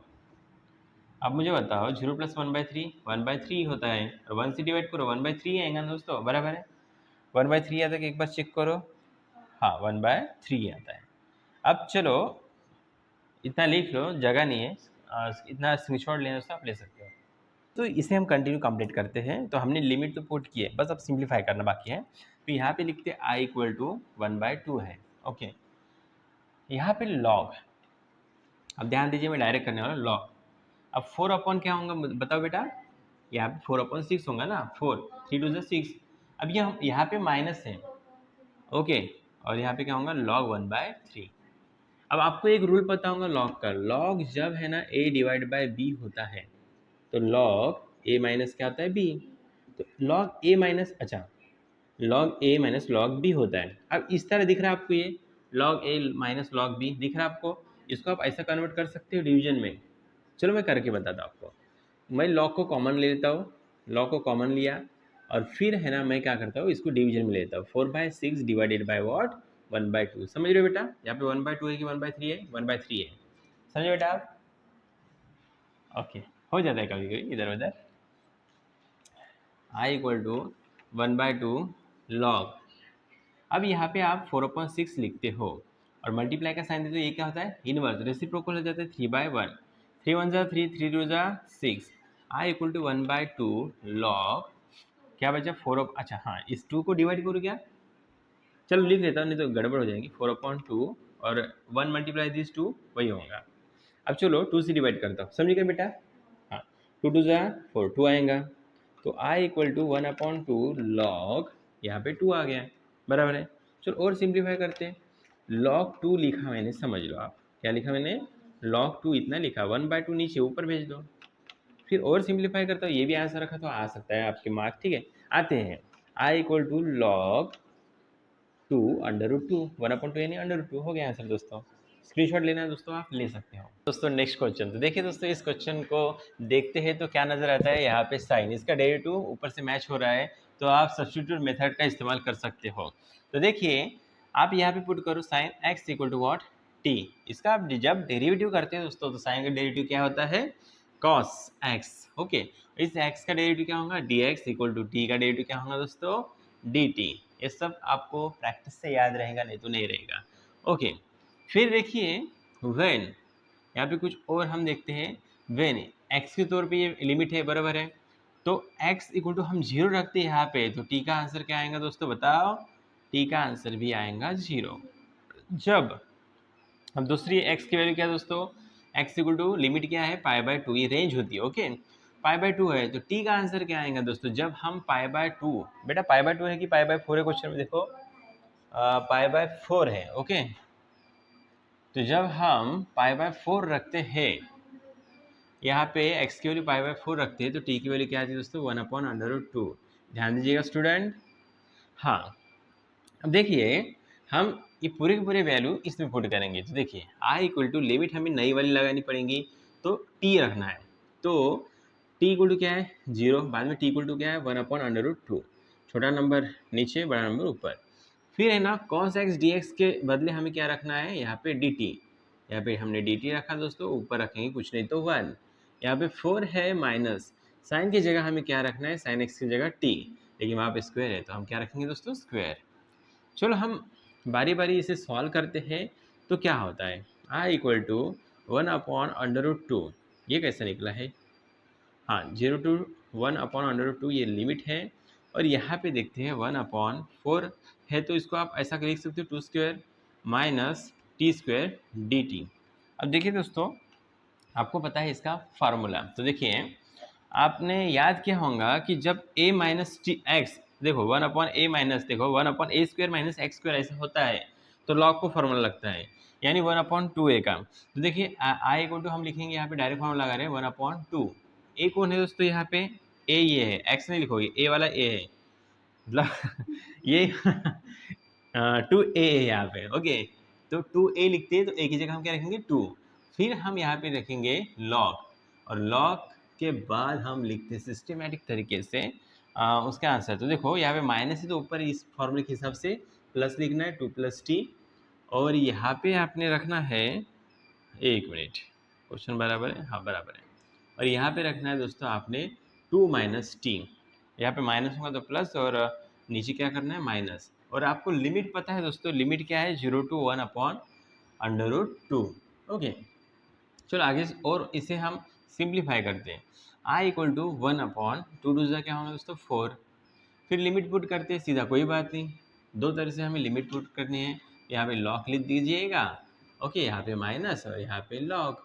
अब मुझे बताओ 0+1/3 1/3 होता है, और 1 से डिवाइड करो 1/3 आएगा ना दोस्तों, बराबर है, 1/3 आता है कि एक बार चेक करो, हाँ 1/3 आता है। अब चलो इतना लिख लो, जगह नहीं है, इतना स्क्रीनशॉट लेना दोस्तों आप ले सकते हो। तो इसे हम कंटिन्यू कंप्लीट करते हैं, तो हमने लिमिट तो पुट की है, बस अब सिंप्लीफाई करना बाकी है। तो यहाँ पे लिखते हैं i = 1/2 है, ओके। यहाँ पे लॉग, अब ध्यान दीजिए मैं डायरेक्ट करने वाला लॉग, अब 4 अपॉन क्या होगा बताओ बेटा, यहाँ पे 4/6 होगा ना, 4 3 2 6, अब ये यहाँ पे माइनस है, ओके, और यहाँ पे क्या होगा log 1/3। अब आपको एक रूल पता होगा लॉग का, लॉग जब है ना a डिवाइड बाय b होता है, तो log a माइनस क्या होता है b, तो log a माइनस, अच्छा log a minus log b होता है। अब इस तरह दिख रहा है आपको, ये log a minus log b दिख रहा है आपको, इसको आप ऐसा कन्वर्ट कर सकते हो डिवीजन में। चलो मैं करके बताता हूँ आपको, मैं log को कॉमन ले लेता हूँ, log को कॉमन लिया, और फिर है ना मैं क्या करता हूँ इसको डिवीजन में लेता हूँ, 4/6 डिवाइडेड बाय वॉट 1/2, समझ रहे हो बेटा, यहाँ पे 1/2 है कि 1/3 है, 1/3 है, समझे बेटा आप, ओके। हो जाता है कभी कभी इधर उधर। i = 1/2 log, अब यहाँ पे आप 4/6 लिखते हो और मल्टीप्लाई का साइन देते हो, ये क्या होता है इनवर्स, रेसिप्रोकल हो जाता है 3/1, 3 1 ज़ा 3, 3 2 ज़ा 6, i = 1/2 log, क्या बचा 4, अच्छा हाँ इस 2 को डिवाइड करो क्या, चलो लिख लेता हूँ नहीं तो गड़बड़ हो जाएगी, 4/2 और 1 मल्टीप्लाई दिस 2 वही होगा। अब चलो 2 से डिवाइड करता हूँ, समझ गए बेटा, हाँ 2 2 ज़ा 4, 2 आएगा, तो i = 1/2 log, यहाँ पे 2 आ गया, बराबर है। चलो और सिंप्लीफाई करते हैं, log 2 लिखा मैंने, समझ लो आप क्या लिखा मैंने, log 2 इतना लिखा, 1/2 नीचे ऊपर भेज दो, फिर और सिंप्लीफाई करता हूँ, ये भी आंसर रखा तो आ सकता है आपके मार्क, ठीक है। आते हैं i = log 2 √2, 1/2 यानी √2 हो गया आंसर दोस्तों। स्क्रीनशॉट लेना है दोस्तों आप ले सकते हो। दोस्तों नेक्स्ट क्वेश्चन, तो देखिए दोस्तों इस क्वेश्चन को देखते हैं तो क्या नजर आता है, यहाँ पे साइन इसका डेरिवेटिव ऊपर से मैच हो रहा है, तो आप सब्स्टिट्यूट मेथड का इस्तेमाल कर सकते हो। तो देखिए आप यहाँ पे पुट करो साइन x = वॉट t, इसका आप जब डेरिवेटिव करते हैं दोस्तों, तो साइन का डेरिवेटिव क्या होता है cos x, ओके, इस x का डेरिवेटिव क्या होगा dx = t का डेरिवेटिव क्या होगा दोस्तों dt, ये सब आपको प्रैक्टिस से याद रहेगा, नहीं तो नहीं रहेगा, ओके। फिर देखिए व्हेन, यहाँ पे कुछ और हम देखते हैं, व्हेन x के तौर पे ये लिमिट है, बराबर है, तो x = हम 0 रखते हैं यहाँ पे, तो t का आंसर क्या आएगा दोस्तों बताओ, t का आंसर भी आएगा 0। जब अब दूसरी x की वैल्यू क्या है दोस्तों, x = लिमिट क्या है π/2, ये रेंज होती है, ओके, π/2 है, तो t का आंसर क्या आएगा दोस्तों, जब हम π/2, बेटा π/2 है कि π/4 है क्वेश्चन में देखो, π/4 है, ओके, तो जब हम π/4 रखते हैं यहाँ पे x की वैल्यू π/4 रखते हैं, तो t की वैल्यू क्या आती है दोस्तों 1/√2, ध्यान दीजिएगा स्टूडेंट। हाँ अब देखिए हम ये पूरे के पूरे वैल्यू इसमें पुट करेंगे, तो देखिए i = लिमिट हमें नई वाली लगानी पड़ेगी, तो t रखना है, तो टी इक्वल टू क्या है 0, बाद में टी इक्वल टू क्या है 1/√2, छोटा नंबर नीचे बड़ा नंबर ऊपर। फिर है ना cos x dx के बदले हमें क्या रखना है यहाँ पे dt, यहाँ पे हमने dt रखा दोस्तों, ऊपर रखेंगे कुछ नहीं तो 1। यहाँ पे 4 है माइनस, साइन की जगह हमें क्या रखना है साइन x की जगह t, लेकिन वहाँ पे स्क्वायर है तो हम क्या रखेंगे दोस्तों स्क्वायर। चलो हम बारी बारी इसे सॉल्व करते हैं तो क्या होता है i इक्वल टू 1/√2, ये कैसे निकला है, हाँ 0 to 1/√2 ये लिमिट है। और यहाँ पे देखते हैं 1/4 है तो इसको आप ऐसा लिख सकते हो 2² माइनस t² dt। अब देखिए दोस्तों आपको पता है इसका फार्मूला, तो देखिए आपने याद किया होगा कि जब a माइनस टी एक्स, देखो 1/a माइनस, देखो 1/a² माइनस x² ऐसा होता है तो log को फार्मूला लगता है, यानी 1/2a का। तो देखिए i इक्वल टू हम लिखेंगे यहाँ पे डायरेक्ट फार्मूला लगा रहे हैं 1/2। a कौन है दोस्तों यहाँ पे, a ये है, x नहीं लिखोगे, a वाला a है, मतलब ये 2a है यहाँ पे, ओके। तो 2a लिखते हैं तो a की जगह हम क्या रखेंगे 2, फिर हम यहाँ पे रखेंगे log, और log के बाद हम लिखते हैं सिस्टमेटिक तरीके से उसका आंसर। तो देखो यहाँ पे माइनस है तो ऊपर इस फॉर्मूले के हिसाब से प्लस लिखना है 2 + t, और यहाँ पे आपने रखना है, एक मिनट, क्वेश्चन बराबर है, हाँ बराबर है, और यहाँ पे रखना है दोस्तों आपने 2 - t, यहाँ पे माइनस होगा तो प्लस, और नीचे क्या करना है माइनस। और आपको लिमिट पता है दोस्तों, लिमिट क्या है 0 to 1/√2, ओके। चलो आगे और इसे हम सिंप्लीफाई करते हैं, i इक्वल टू 1/2 क्या होगा दोस्तों 4, फिर लिमिट पुट करते हैं सीधा, कोई बात नहीं, दो तरह से हमें लिमिट पुट करनी है, यहाँ पे लॉग लिख दीजिएगा, ओके, यहाँ पे माइनस और यहाँ पे लॉग,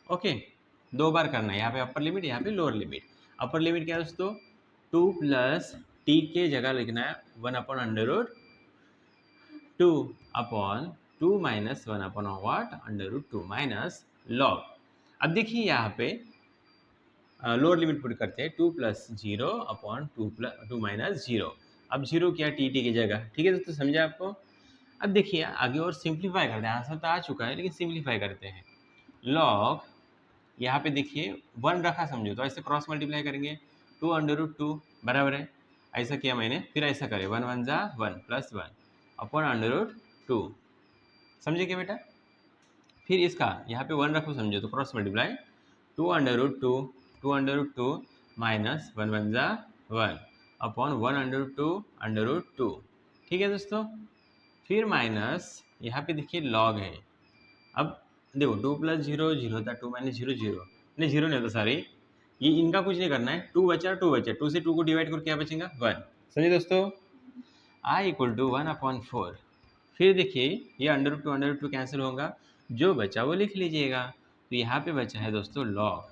ओके। दो बार करना है, यहाँ पे अपर लिमिट, यहाँ पे लोअर लिमिट। अपर लिमिट क्या है दोस्तों 2 + t के जगह लिखना है 1/√2 माइनस 1/√2 माइनस लॉग। अब देखिए यहाँ पे लोअर लिमिट पुट करते हैं 2 + 0/2 माइनस 0, अब 0 किया टी की जगह, ठीक है दोस्तों, समझे आपको। अब देखिए आगे और सिंप्लीफाई करते हैं, आंसर तो आ चुका है लेकिन सिंप्लीफाई करते हैं। लॉग यहाँ पे देखिए 1 रखा समझो तो ऐसे क्रॉस मल्टीप्लाई करेंगे 2/√2 बराबर है, ऐसा किया मैंने, फिर ऐसा करें 1 × 1 = 1 + 1/√2, समझे क्या बेटा। फिर इसका यहाँ पे 1 रखो समझो तो क्रॉस मल्टीप्लाई 2/√2 माइनस 1 × 1 = 1/√2, ठीक है दोस्तों। फिर माइनस यहाँ पे देखिए लॉग है, अब देखो 2 + 0 0 था, 2 - 0 0, नहीं 0 नहीं होता सॉरी, ये इनका कुछ नहीं करना है, 2 बचा 2 से 2 को डिवाइड करके क्या बचेगा 1, समझिए दोस्तों। i इक्वल टू 1/4, फिर देखिए ये √2 कैंसिल होगा, जो बचा वो लिख लीजिएगा, तो यहाँ पे बचा है दोस्तों लॉग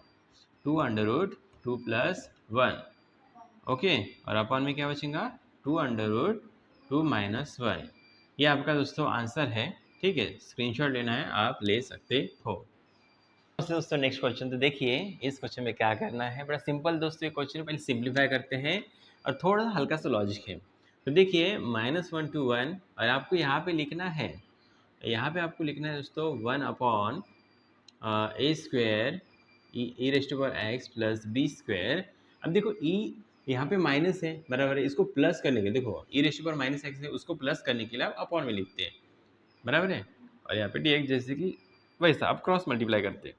2/2 + 1, ओके, और अपन में क्या बचेगा 2/2 - 1, ये आपका दोस्तों आंसर है, ठीक है, स्क्रीनशॉट लेना है आप ले सकते हो। दोस्तों नेक्स्ट क्वेश्चन, तो देखिए इस क्वेश्चन में क्या करना है, बड़ा सिंपल दोस्तों, ये क्वेश्चन पहले सिंप्लीफाई करते हैं और थोड़ा सा हल्का सा लॉजिक है। तो देखिए -1 to 1, और आपको यहाँ पे लिखना है, यहाँ पे आपको लिखना है दोस्तों 1/a² e⁻x + b²। अब देखो e यहाँ पे माइनस है बराबर है, इसको प्लस करने के लिए देखो e⁻⁻x है, उसको प्लस करने के लिए आप अपॉन में लिखते हैं बराबर है, और यहाँ पे dx जैसे कि वैसा आप क्रॉस मल्टीप्लाई करते हैं,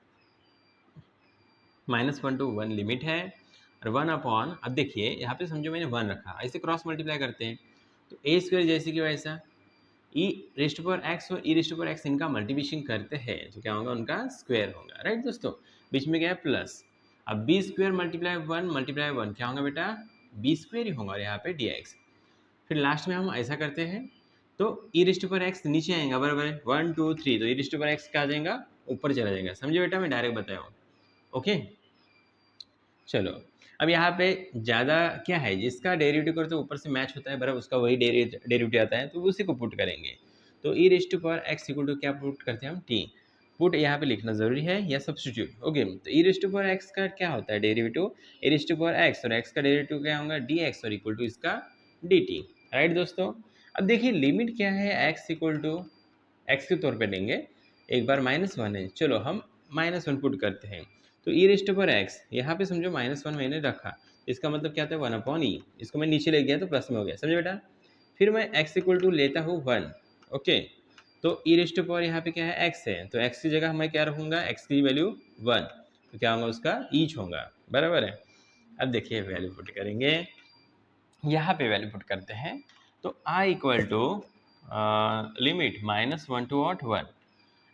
-1 to 1 लिमिट है, और 1/, अब देखिए यहाँ पे समझो मैंने 1 रखा, ऐसे क्रॉस मल्टीप्लाई करते हैं तो a² जैसे कि वैसा e⁻x और e⁻x इनका मल्टीप्लिकेशन करते हैं तो क्या होगा, उनका स्क्वायर होगा, राइट दोस्तों, बीच में क्या है प्लस। अब b² × 1 क्या होगा बेटा, b² ही होगा, और यहाँ पे dx। फिर लास्ट में हम ऐसा करते हैं तो e⁻x नीचे आएगा बराबर है, 1 2 3, तो e⁻x क्या आ जाएगा, ऊपर चला जाएगा, समझे बेटा, मैं डायरेक्ट बताया हूँ, ओके। चलो अब यहाँ पे ज़्यादा क्या है, जिसका डेरिवेटिव करते तो ऊपर से मैच होता है बराबर, उसका वही डेरिवेटिव आता है तो उसी को पुट करेंगे। तो e⁻x इक्वल टू क्या पुट करते हैं हम, t, पुट यहाँ पे लिखना ज़रूरी है या सब्स्टिट्यूट, ओके। तो e⁻x का क्या होता है डेरिवेटिव, e⁻x, और x का डेरिवेटिव क्या होगा dx, और इक्वल टू इसका dt, राइट दोस्तों। अब देखिए लिमिट क्या है, x इक्वल टू x के तौर पे लेंगे, एक बार -1 है, चलो हम -1 पुट करते हैं, तो ई रेस्ट पर एक्स यहाँ पे समझो -1 मैंने रखा, इसका मतलब क्या था 1/e, इसको मैं नीचे ले गया तो प्लस में हो गया, समझे बेटा। फिर मैं x इक्वल टू लेता हूँ 1, ओके। तो ई रेस्ट पर यहाँ पे क्या है x है, तो x की जगह मैं क्या रखूँगा, x की वैल्यू 1, तो क्या होगा उसका ईच होगा, बराबर है। अब देखिए वैल्यू पुट करेंगे, यहाँ पे वैल्यू पुट करते हैं, तो i equal to limit -1 to 1,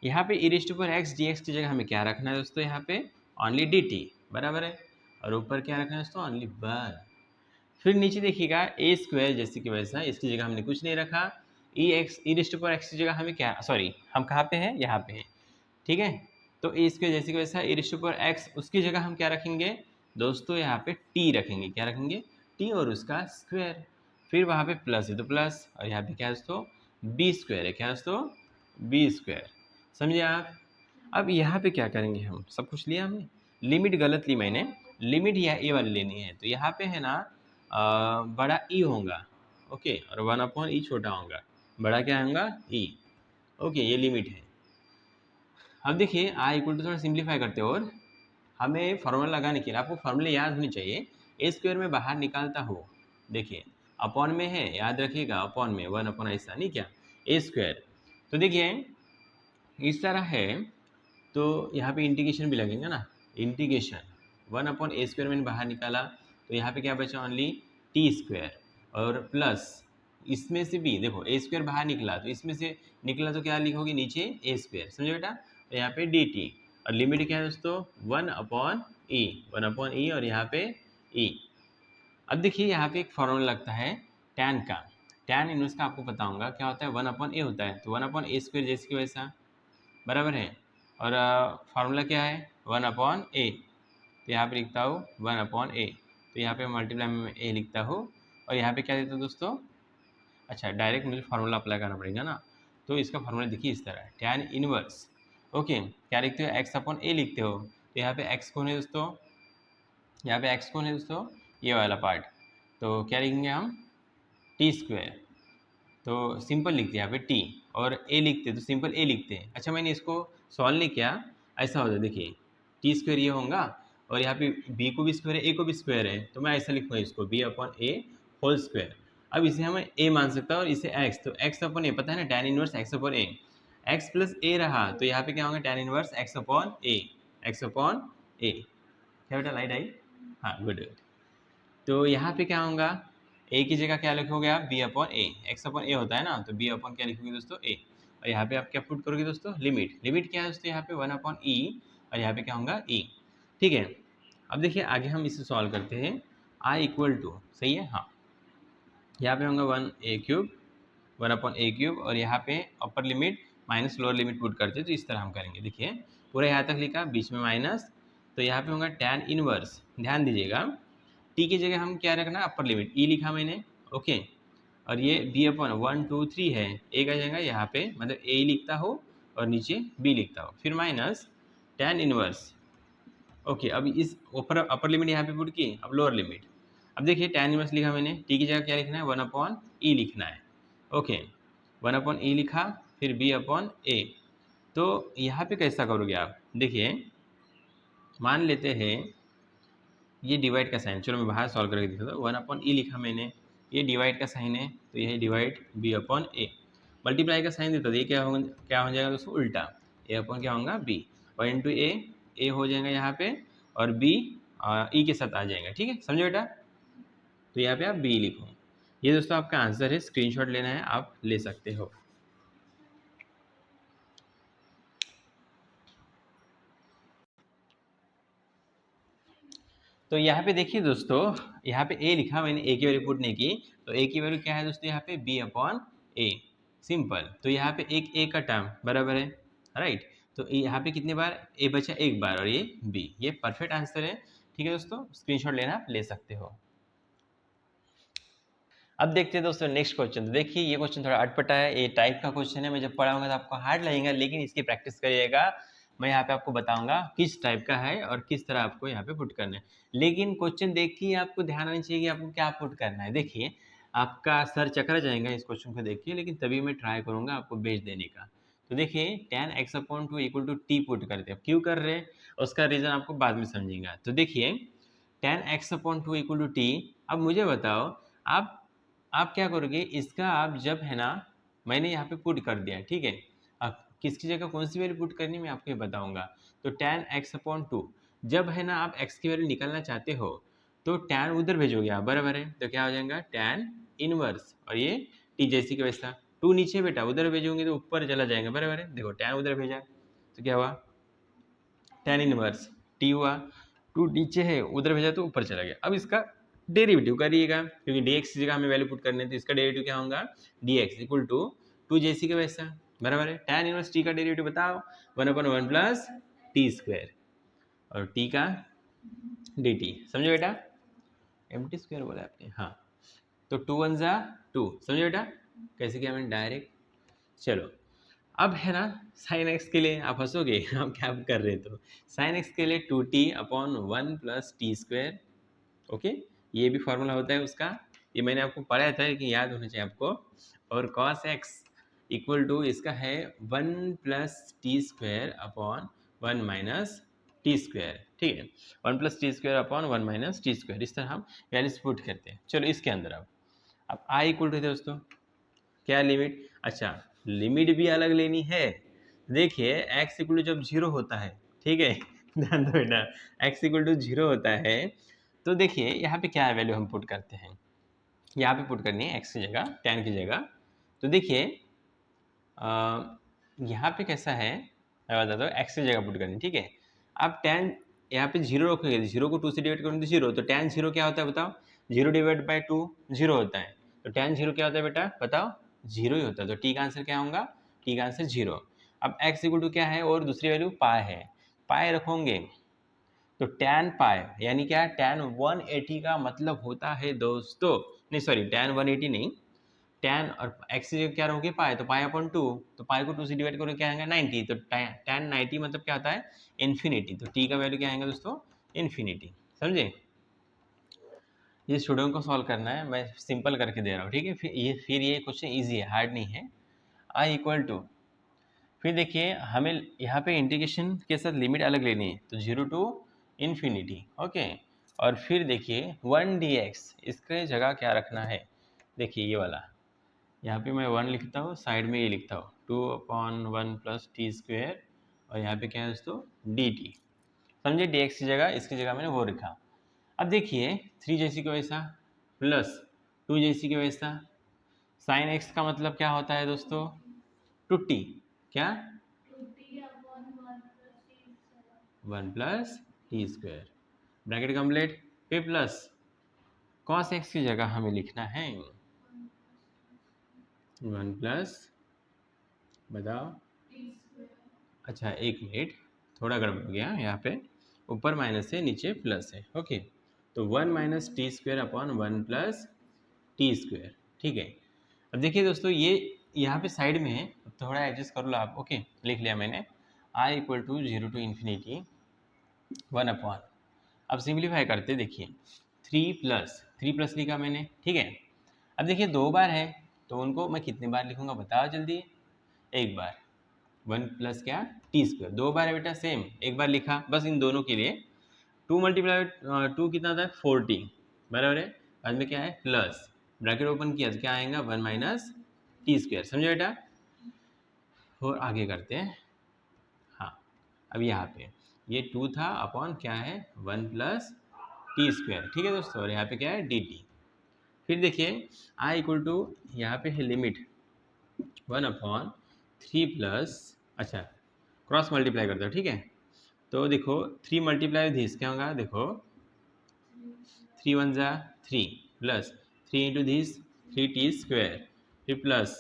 यहाँ पे ई रेस्ट पर एक्स डी एक्स की जगह हमें क्या रखना है दोस्तों, यहाँ पे ओनली डी टी, बराबर है। और ऊपर क्या रखना है दोस्तों, ओनली 1। फिर नीचे देखिएगा ए स्क्वायर जैसे कि वैसा, इसकी जगह हमने कुछ नहीं रखा। ई रेस्ट पर एक्स की जगह हमें क्या, सॉरी हम कहाँ पे हैं, यहाँ पे हैं, ठीक है। तो ए स्क्वायर जैसे कि वैसा, ई रेस्ट पर एक्स, उसकी जगह हम क्या रखेंगे दोस्तों, यहाँ पे टी रखेंगे, क्या रखेंगे, टी और उसका स्क्वायर। फिर वहाँ पे प्लस है तो प्लस, और यहाँ पे क्या है दोस्तों, बी स्क्वायर है, क्या दोस्तों, बी स्क्वायर, समझे आप। अब यहाँ पे क्या करेंगे, हम सब कुछ लिया हमने, लिमिट गलत ली मैंने, लिमिट यह ए वाली लेनी है, तो यहाँ पे है ना बड़ा ई होगा, ओके, और 1/e छोटा होगा, बड़ा क्या होगा ई, ओके, ये लिमिट है। अब देखिए आई इक्वल टू, थोड़ा सिंप्लीफाई करते हो, और हमें फार्मूला लगाने के लिए आपको फार्मूले याद होनी चाहिए। ए स्क्वायर में बाहर निकालता हो, देखिए अपॉन में है, याद रखिएगा अपॉन में 1/, ऐसा नहीं क्या, ए स्क्वायर। तो देखिए इस तरह है, तो यहाँ पे इंटीग्रेशन भी लगेगा ना, इंटीग्रेशन 1/a स्क्वायर मैंने बाहर निकाला, तो यहाँ पे क्या बचा, ओनली टी स्क्वायर, और प्लस इसमें से भी देखो ए स्क्वायर बाहर निकला, तो इसमें से निकला तो क्या लिखोगे नीचे ए स्क्वायर, समझे बेटा। तो यहाँ पे डी टी, और लिमिट क्या है दोस्तों, 1/e और यहाँ पे e। अब देखिए यहाँ पे एक फॉर्मूला लगता है टैन का, टैन इनवर्स का आपको पता होगा क्या होता है, 1/a होता है, तो 1/a स्क्वायर जैसे कि वैसा, बराबर है। और फार्मूला क्या है, 1/a, तो यहाँ पे लिखता हूँ 1/a, तो यहाँ पे मल्टीप्लाई में a लिखता हूँ, और यहाँ पे क्या देता हूँ दोस्तों, अच्छा डायरेक्ट मुझे फार्मूला अप्लाई करना पड़ेगा ना, तो इसका फार्मूला देखिए इस तरह है, टैन इनवर्स, ओके, क्या लिखते हो, x/a लिखते हो, तो यहाँ पे x कौन है दोस्तों, यहाँ पे x कौन है दोस्तों, ये वाला पार्ट, तो क्या लिखेंगे हम, टी स्क्वायर, तो सिंपल लिखते हैं यहाँ पे टी, और ए लिखते हैं तो सिंपल ए लिखते हैं। अच्छा मैंने इसको सॉल्व नहीं किया, ऐसा होता है देखिए, टी स्क्वायर ये होगा, और यहाँ पे बी को भी स्क्वायर है, ए को भी स्क्वायर है, तो मैं ऐसा लिखूँगा इसको b/a होल स्क्वायर। अब इसे हमें ए मान सकता है, और इसे एक्स, तो x/a पता है ना, tan inverse x/a, x plus a रहा, तो यहाँ पे क्या होगा, टैन इनवर्स x/a, x/a, क्या बेटा लाइट आई, हाँ गुड। तो यहाँ पे क्या होगा, ए की जगह क्या लिखोगे आप, b/a, x/a होता है ना, तो b अपन क्या लिखोगे दोस्तों, a, और यहाँ पे आप क्या पुट करोगे दोस्तों, लिमिट, लिमिट क्या है दोस्तों, यहाँ पे 1/e, और यहाँ पे क्या होगा e, ठीक है। अब देखिए आगे हम इसे सॉल्व करते हैं, i इक्वल टू, सही है, हाँ, यहाँ पे होगा 1/a3, और यहाँ पे upper limit minus lower limit put करते हैं, तो इस तरह हम करेंगे, देखिए पूरा यहाँ तक लिखा, बीच में माइनस, तो यहाँ पे होगा टैन इनवर्स, ध्यान दीजिएगा, टी की जगह हम क्या रखना, अपर लिमिट ई लिखा मैंने, ओके, और ये b/1 2 3 है, ए का जाएगा यहाँ पे, मतलब ए लिखता हो और नीचे बी लिखता हो, फिर माइनस टैन इनवर्स, ओके। अब इस अपर लिमिट यहाँ पे पुट की, अब लोअर लिमिट, अब देखिए टैन इनवर्स लिखा मैंने, टी की जगह क्या लिखना है, 1/e लिखना है, ओके, 1/e लिखा, फिर b/a, तो यहाँ पे कैसा करोगे आप, देखिए मान लेते हैं ये डिवाइड का साइन, चलो मैं बाहर सॉल्व करके दिखाता हूँ, 1/e लिखा मैंने, ये डिवाइड का साइन है, तो ये है डिवाइड b/a, मल्टीप्लाई का साइन देता तो ये क्या हो जाएगा दोस्तों, उल्टा, a अपन क्या होगा b, और इंटू ए हो जाएगा यहाँ पे, और b e के साथ आ जाएगा, ठीक है, समझो बेटा। तो यहाँ पे आप b लिखो, ये दोस्तों आपका आंसर है, स्क्रीनशॉट लेना है आप ले सकते हो। तो यहाँ पे देखिए दोस्तों, यहाँ पे a लिखा मैंने, a की वैल्यू पुट नहीं की, तो a की वैल्यू क्या है दोस्तों, यहाँ पे b/a, सिंपल, तो यहाँ पे एक a का टर्म बराबर है, राइट, तो यहाँ पे कितने बार a बचा, एक बार, और ये b, ये परफेक्ट आंसर है, ठीक है दोस्तों, स्क्रीनशॉट लेना आप ले सकते हो। अब देखते हैं दोस्तों नेक्स्ट क्वेश्चन, तो देखिए ये क्वेश्चन थोड़ा अटपटा है, ये टाइप का क्वेश्चन है, मैं जब पढ़ाऊंगा तो आपको हार्ड लगेगा, लेकिन इसकी प्रैक्टिस करिएगा, मैं यहाँ पे आपको बताऊंगा किस टाइप का है और किस तरह आपको यहाँ पे पुट करना है, लेकिन क्वेश्चन देखिए आपको ध्यान आना चाहिए कि आपको क्या पुट करना है। देखिए आपका सर चकरा जाएगा इस क्वेश्चन को देखिए, लेकिन तभी मैं ट्राई करूंगा आपको बेच देने का। तो देखिए tan x/2 = t पुट करते हैं, क्यों कर रहे हैं, उसका रीज़न आपको बाद में समझेंगे। तो देखिए tan x upon 2 equal to t. अब मुझे बताओ आप क्या करोगे, इसका आप जब है ना, मैंने यहाँ पे पुट कर दिया, ठीक है। अब किसकी जगह कौन सी वैल्यू पुट करनी मैं आपको ये बताऊंगा। तो tan x अपॉन 2, जब है ना आप x की वैल्यू निकालना चाहते हो तो tan उधर भेजोगे आप, बराबर है। तो क्या हो जाएगा tan इनवर्स, और ये t जैसी का वैसा, 2 नीचे बेटा उधर भेजोगे तो ऊपर चला जाएगा, बराबर है। देखो tan उधर भेजा तो क्या हुआ, tan इनवर्स t हुआ, 2 नीचे है उधर भेजा तो ऊपर चला गया। अब इसका डेरिवेटिव करिएगा, क्योंकि dx की जगह हमें वैल्यू पुट करने, तो इसका डेरिवेटिव क्या होगा, dx इक्वल टू 2 जैसी का वैसा, बराबर है। tan इनवर्स t का डेरिवेटिव बताओ, 1/1 प्लस टी स्क्वायर, और t का dt, समझो बेटा। एम्प्टी स्क्वायर बोला आपने, हाँ। तो 2 1 जा 2, समझो बेटा कैसे किया मैंने डायरेक्ट। चलो अब है ना साइन एक्स के लिए आप हंसोगे आप क्या कर रहे हो, तो साइन एक्स के लिए 2t upon 1 plus T square, okay. ये भी फॉर्मूला होता है उसका, ये मैंने आपको पढ़ाया था कि याद होना चाहिए आपको। और cos x इक्वल टू इसका है 1 plus T square upon 1 minus T square, ठीक है। 1 plus T square upon 1 minus T square, इस तरह हम वैल्यूज पुट करते हैं। चलो इसके अंदर अब i इक्वल टू दोस्तों क्या लिमिट, अच्छा लिमिट भी अलग लेनी है। देखिए x इक्वल टू जब 0 होता है, ठीक है ध्यान दो बेटा, x इक्वल टू 0 होता है तो देखिए यहाँ पे क्या वैल्यू हम पुट करते हैं, यहाँ पे पुट करनी है x की जगह tan की जगह। तो देखिए यहाँ पे कैसा है मैं बताता हूँ, x की जगह पुट करनी, ठीक है। आप tan यहाँ पे 0 रखोगे, 0 को 2 से डिवाइड करोगे तो 0, तो tan 0 क्या होता है बताओ, 0 डिवाइड बाई 2 0 होता है। तो tan 0 क्या होता है बेटा बताओ, 0 ही होता है। तो t का आंसर क्या होगा, t का आंसर 0। अब x इक्वल टू क्या है और दूसरी वैल्यू पाई है, पाई रखोगे तो tan पाई यानी क्या, tan 180 का मतलब होता है दोस्तों, नहीं सॉरी tan 180 नहीं, tan और x की जगह क्या रहोगे पाई, तो पाई अपॉन 2, तो पाई को 2 से डिवाइड करोगे क्या आएगा 90, तो tan 90 मतलब क्या होता है इन्फिनिटी। तो t का वैल्यू क्या आएगा दोस्तों, इन्फिनिटी, समझे। ये स्टूडेंट को सॉल्व करना है, मैं सिंपल करके दे रहा हूँ, ठीक है। फिर ये क्वेश्चन ईजी है, हार्ड नहीं है। i इक्वल टू, फिर देखिए हमें यहाँ पे इंटीग्रेशन के साथ लिमिट अलग लेनी है, तो 0 टू इन्फिनिटी, ओके। और फिर देखिए 1 dx, इसके जगह क्या रखना है, देखिए ये वाला, यहाँ पे मैं 1 लिखता हूँ, साइड में ये लिखता हूँ 2/1 प्लस टी स्क्वेयर, और यहाँ पे क्या है दोस्तों dt, समझे। dx की जगह इसकी जगह मैंने वो लिखा। अब देखिए 3 जैसी का वैसा प्लस 2 जैसी का वैसा, साइन x का मतलब क्या होता है दोस्तों, 2t, क्या 1 plus T square, bracket complete. फिर प्लस cos x की जगह हमें लिखना है 1 प्लस, बताओ, अच्छा एक मिनट, थोड़ा गड़बड़ गया यहाँ पे, ऊपर माइनस है नीचे प्लस है, ओके। तो 1 minus T square upon 1 plus T square, ठीक है। अब देखिए दोस्तों ये यहाँ पे साइड में है, थोड़ा एडजस्ट कर लो आप, ओके। लिख लिया मैंने i equal to 0 to infinity 1 upon, अब सिंप्लीफाई करते देखिए 3 प्लस लिखा मैंने, ठीक है। अब देखिए 2 बार है तो उनको मैं कितने बार लिखूंगा बताओ जल्दी, एक बार, 1 प्लस क्या टी स्क्वायर, 2 बार है बेटा सेम, एक बार लिखा बस इन दोनों के लिए। 2 मल्टीप्लाई 2 कितना था 40, बराबर है। बाद में क्या है प्लस, ब्रैकेट ओपन किया तो क्या आएगा 1 माइनस टी स्क्वायर, समझो बेटा। और आगे करते हैं, हाँ अब यहाँ पे ये 2 था अपॉन क्या है 1 प्लस टी स्क्वायर, ठीक है दोस्तों। और यहाँ पे क्या है डी टी। फिर देखिए आई इक्वल टू, यहाँ पे है लिमिट 1 अपॉन 3 प्लस, अच्छा क्रॉस मल्टीप्लाई करते हो, ठीक है। तो देखो 3 मल्टीप्लाई दिस क्या होगा, देखो 3 1 जा 3 plus 3 into this 3t square, फिर प्लस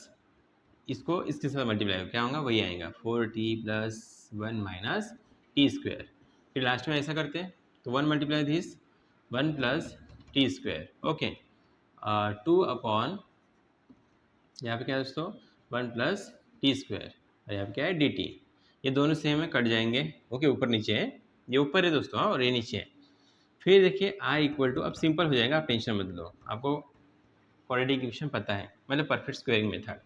इसको इसके साथ मल्टीप्लाई हो क्या होगा वही आएगा 4t plus 1 minus T square. फिर लास्ट में ऐसा करते हैं तो 1 multiply this 1 plus T square, okay. 2 upon यहाँ पे क्या है दोस्तों 1 प्लस टी स्क्वायर, और यहाँ पे क्या है डी टी। ये दोनों सेम है कट जाएंगे, ओके। ऊपर नीचे है, ये ऊपर है दोस्तों हाँ, और ये नीचे है। फिर देखिए आई इक्वल टू, अब सिंपल हो जाएगा, आप टेंशन मत लो, आपको क्वाड्रेटिक इक्वेशन पता है, मतलब परफेक्ट स्क्वायरिंग मेथड।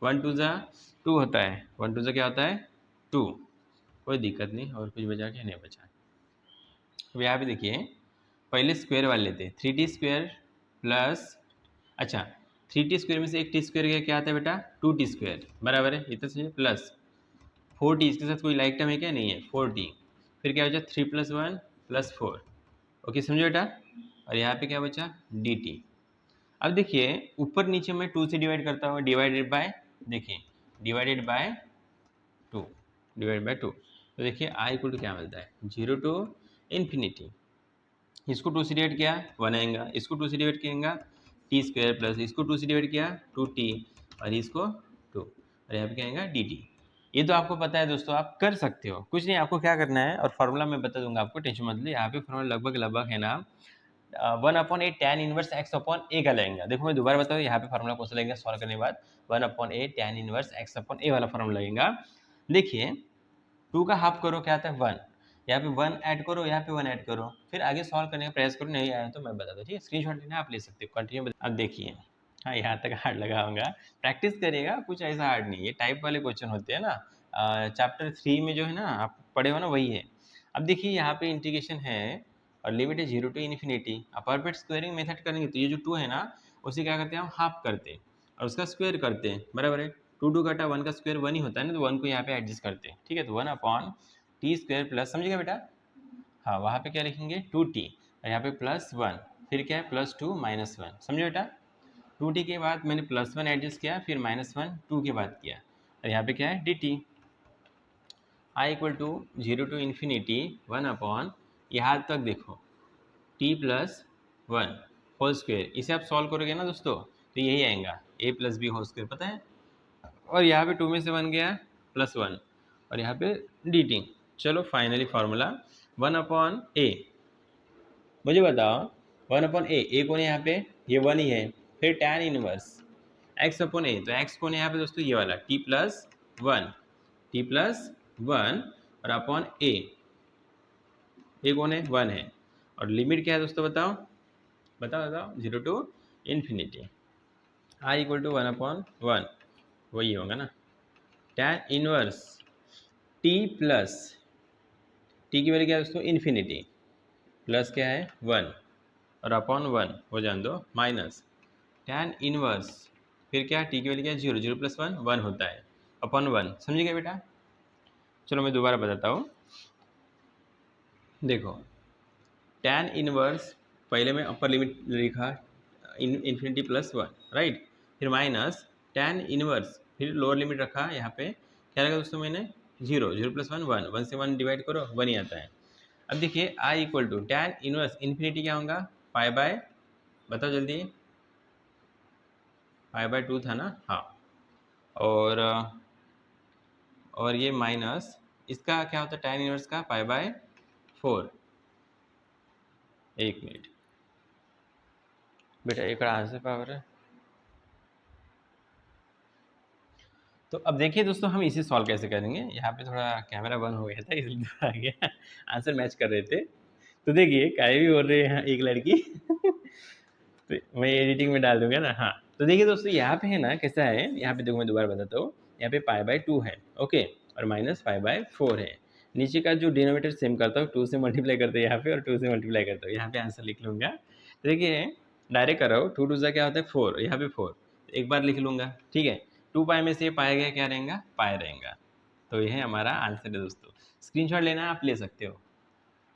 1 2 जा 2 होता है, 1 2 जा क्या होता है 2, कोई दिक्कत नहीं, और कुछ बचा क्या नहीं बचा। अब यहाँ पे देखिए, पहले स्क्वायर वाले लेते हैं। 3t स्क्वायर प्लस, अच्छा 3t स्क्वायर में से एक टी स्क्वायर गया, क्या आता है बेटा 2t स्क्वायर, बराबर है, ये तो सही है, प्लस 4t, इसके साथ कोई लाइक टर्म है क्या, नहीं है, 4t, फिर क्या बचा 3 + 1 + 4, ओके समझो बेटा। और यहाँ पे क्या बचा dt। अब देखिए ऊपर नीचे मैं 2 से डिवाइड करता हूँ, डिवाइडेड बाय, देखिए डिवाइडेड बाय 2, डिवाइड बाय 2, तो देखिए i इक्वल टू क्या मिलता है 0 टू इन्फिनिटी। इसको 2 से डिवाइड किया 1 आएगा, इसको 2 से डिवाइड किएगा टी स्क्वायर प्लस इसको 2 से डिवाइड किया 2t और इसको 2, और यहाँ पे क्या आएगा dt। ये तो आपको पता है दोस्तों, आप कर सकते हो, कुछ नहीं आपको क्या करना है, और फार्मूला मैं बता दूंगा आपको, टेंशन मत लीजिए। यहाँ पे फार्मूला लगभग है ना 1/a tan इनवर्स x/a का लगेगा। देखो मैं दोबारा बताऊँ, यहाँ पे फार्मूला कौन सा लगेगा सॉल्व करने के बाद, 1/a tan इनवर्स x/a वाला फार्मूला लगेगा। देखिए 2 का हाफ करो क्या आता है 1, यहाँ पे 1 ऐड करो, यहाँ पे 1 ऐड करो, फिर आगे सॉल्व करने का प्रयास करो, नहीं आया तो मैं बता दूँ, ठीक है, स्क्रीनशॉट लेना आप ले सकते हो, कंटिन्यू। अब देखिए, हाँ यहाँ तक हार्ड लगा होगा, प्रैक्टिस करिएगा, कुछ ऐसा हार्ड नहीं है, टाइप वाले क्वेश्चन होते हैं ना, चैप्टर 3 में जो है ना आप पढ़े हो ना वही है। अब देखिए यहाँ पे इंटीग्रेशन है और लिमिट है 0 टू इन्फिनिटी। अब परफेक्ट स्क्वायरिंग मेथड करेंगे तो ये जो 2 है ना उसे क्या करते हैं हम हाफ करते हैं और उसका स्क्वायर करते हैं, बराबर है, 2 घटा 1 का स्क्वायर 1 ही होता है ना, तो 1 को यहाँ पे एडजस्ट करते हैं, ठीक है, तो 1/t स्क्वायर प्लस, समझिएगा बेटा, हाँ वहाँ पे क्या लिखेंगे 2t और यहाँ पे +1, फिर क्या है +2 -1, समझे बेटा। 2t के बाद मैंने +1 एडजस्ट किया, फिर -1 2 के बाद किया, और यहाँ पे क्या है dt। i equal to 0 to infinity 1/, यहाँ तक देखो t + 1 होल स्क्वायर, इसे आप सॉल्व करोगे ना दोस्तों तो यही आएगा a + b होल स्क्वायर, पता है, और यहाँ पे 2 में से 1 गया +1 और यहाँ पे dt। चलो फाइनली फार्मूला 1/a, मुझे बताओ 1/a, a कौन है यहाँ पे, ये 1 ही है, फिर tan इनवर्स x/a, तो x कौन है यहाँ पे दोस्तों, ये वाला t + 1, t + 1 और अपॉन a कौन है 1 है, और लिमिट क्या है दोस्तों बताओ बताओ बताओ 0 to infinity, i equal to 1/1, वही होगा ना, tan inverse t plus, t की वैल्यू क्या है दोस्तों इन्फिनिटी, प्लस क्या है 1 और अपॉन 1 हो जान दो माइनस tan इनवर्स, फिर क्या t की वैल्यू क्या है 0, 0 + 1 1 होता है, अपॉन 1, समझिएगा बेटा। चलो मैं दोबारा बताता हूँ, देखो tan इनवर्स पहले में अपर लिमिट लिखा इन्फिनिटी +1, राइट, फिर माइनस tan इनवर्स, फिर लोअर लिमिट रखा, यहाँ पे क्या लगा दोस्तों मैंने 0, 0 + 1 1, 1 से 1 डिवाइड करो 1 ही आता है। अब देखिए i equal to tan inverse infinity क्या होगा π/, बताओ जल्दी, π/2 था ना, हाँ, और ये माइनस इसका क्या होता है tan इनवर्स का π/4, एक मिनट बेटा एक आंसर पावर है। तो अब देखिए दोस्तों हम इसे सॉल्व कैसे करेंगे, यहाँ पे थोड़ा कैमरा बंद हो गया था इसलिए थोड़ा आ गया, आंसर मैच कर रहे थे, तो देखिए काय भी बोल रहे हैं एक लड़की तो मैं एडिटिंग में डाल दूंगा ना, हाँ, तो देखिए दोस्तों यहाँ पे है ना कैसा है, यहाँ पे देखो मैं दोबारा बताता हूँ, यहाँ पे π/2 है, ओके, और माइनस π/4 है, नीचे का जो डिनोमीटर सेम करता हूँ 2 से मल्टीप्लाई करते हैं यहाँ पे और 2 से मल्टीप्लाई करता हूँ, यहाँ पे आंसर लिख लूँगा, तो देखिए डायरेक्ट कर रहा हूँ, 2 2 क्या होता है 4, यहाँ पे 4, एक बार लिख लूँगा, ठीक है, 2π में से पाया गया क्या रहेगा पाया रहेगा, तो यह हमारा आंसर है दोस्तों, स्क्रीनशॉट लेना आप ले सकते हो।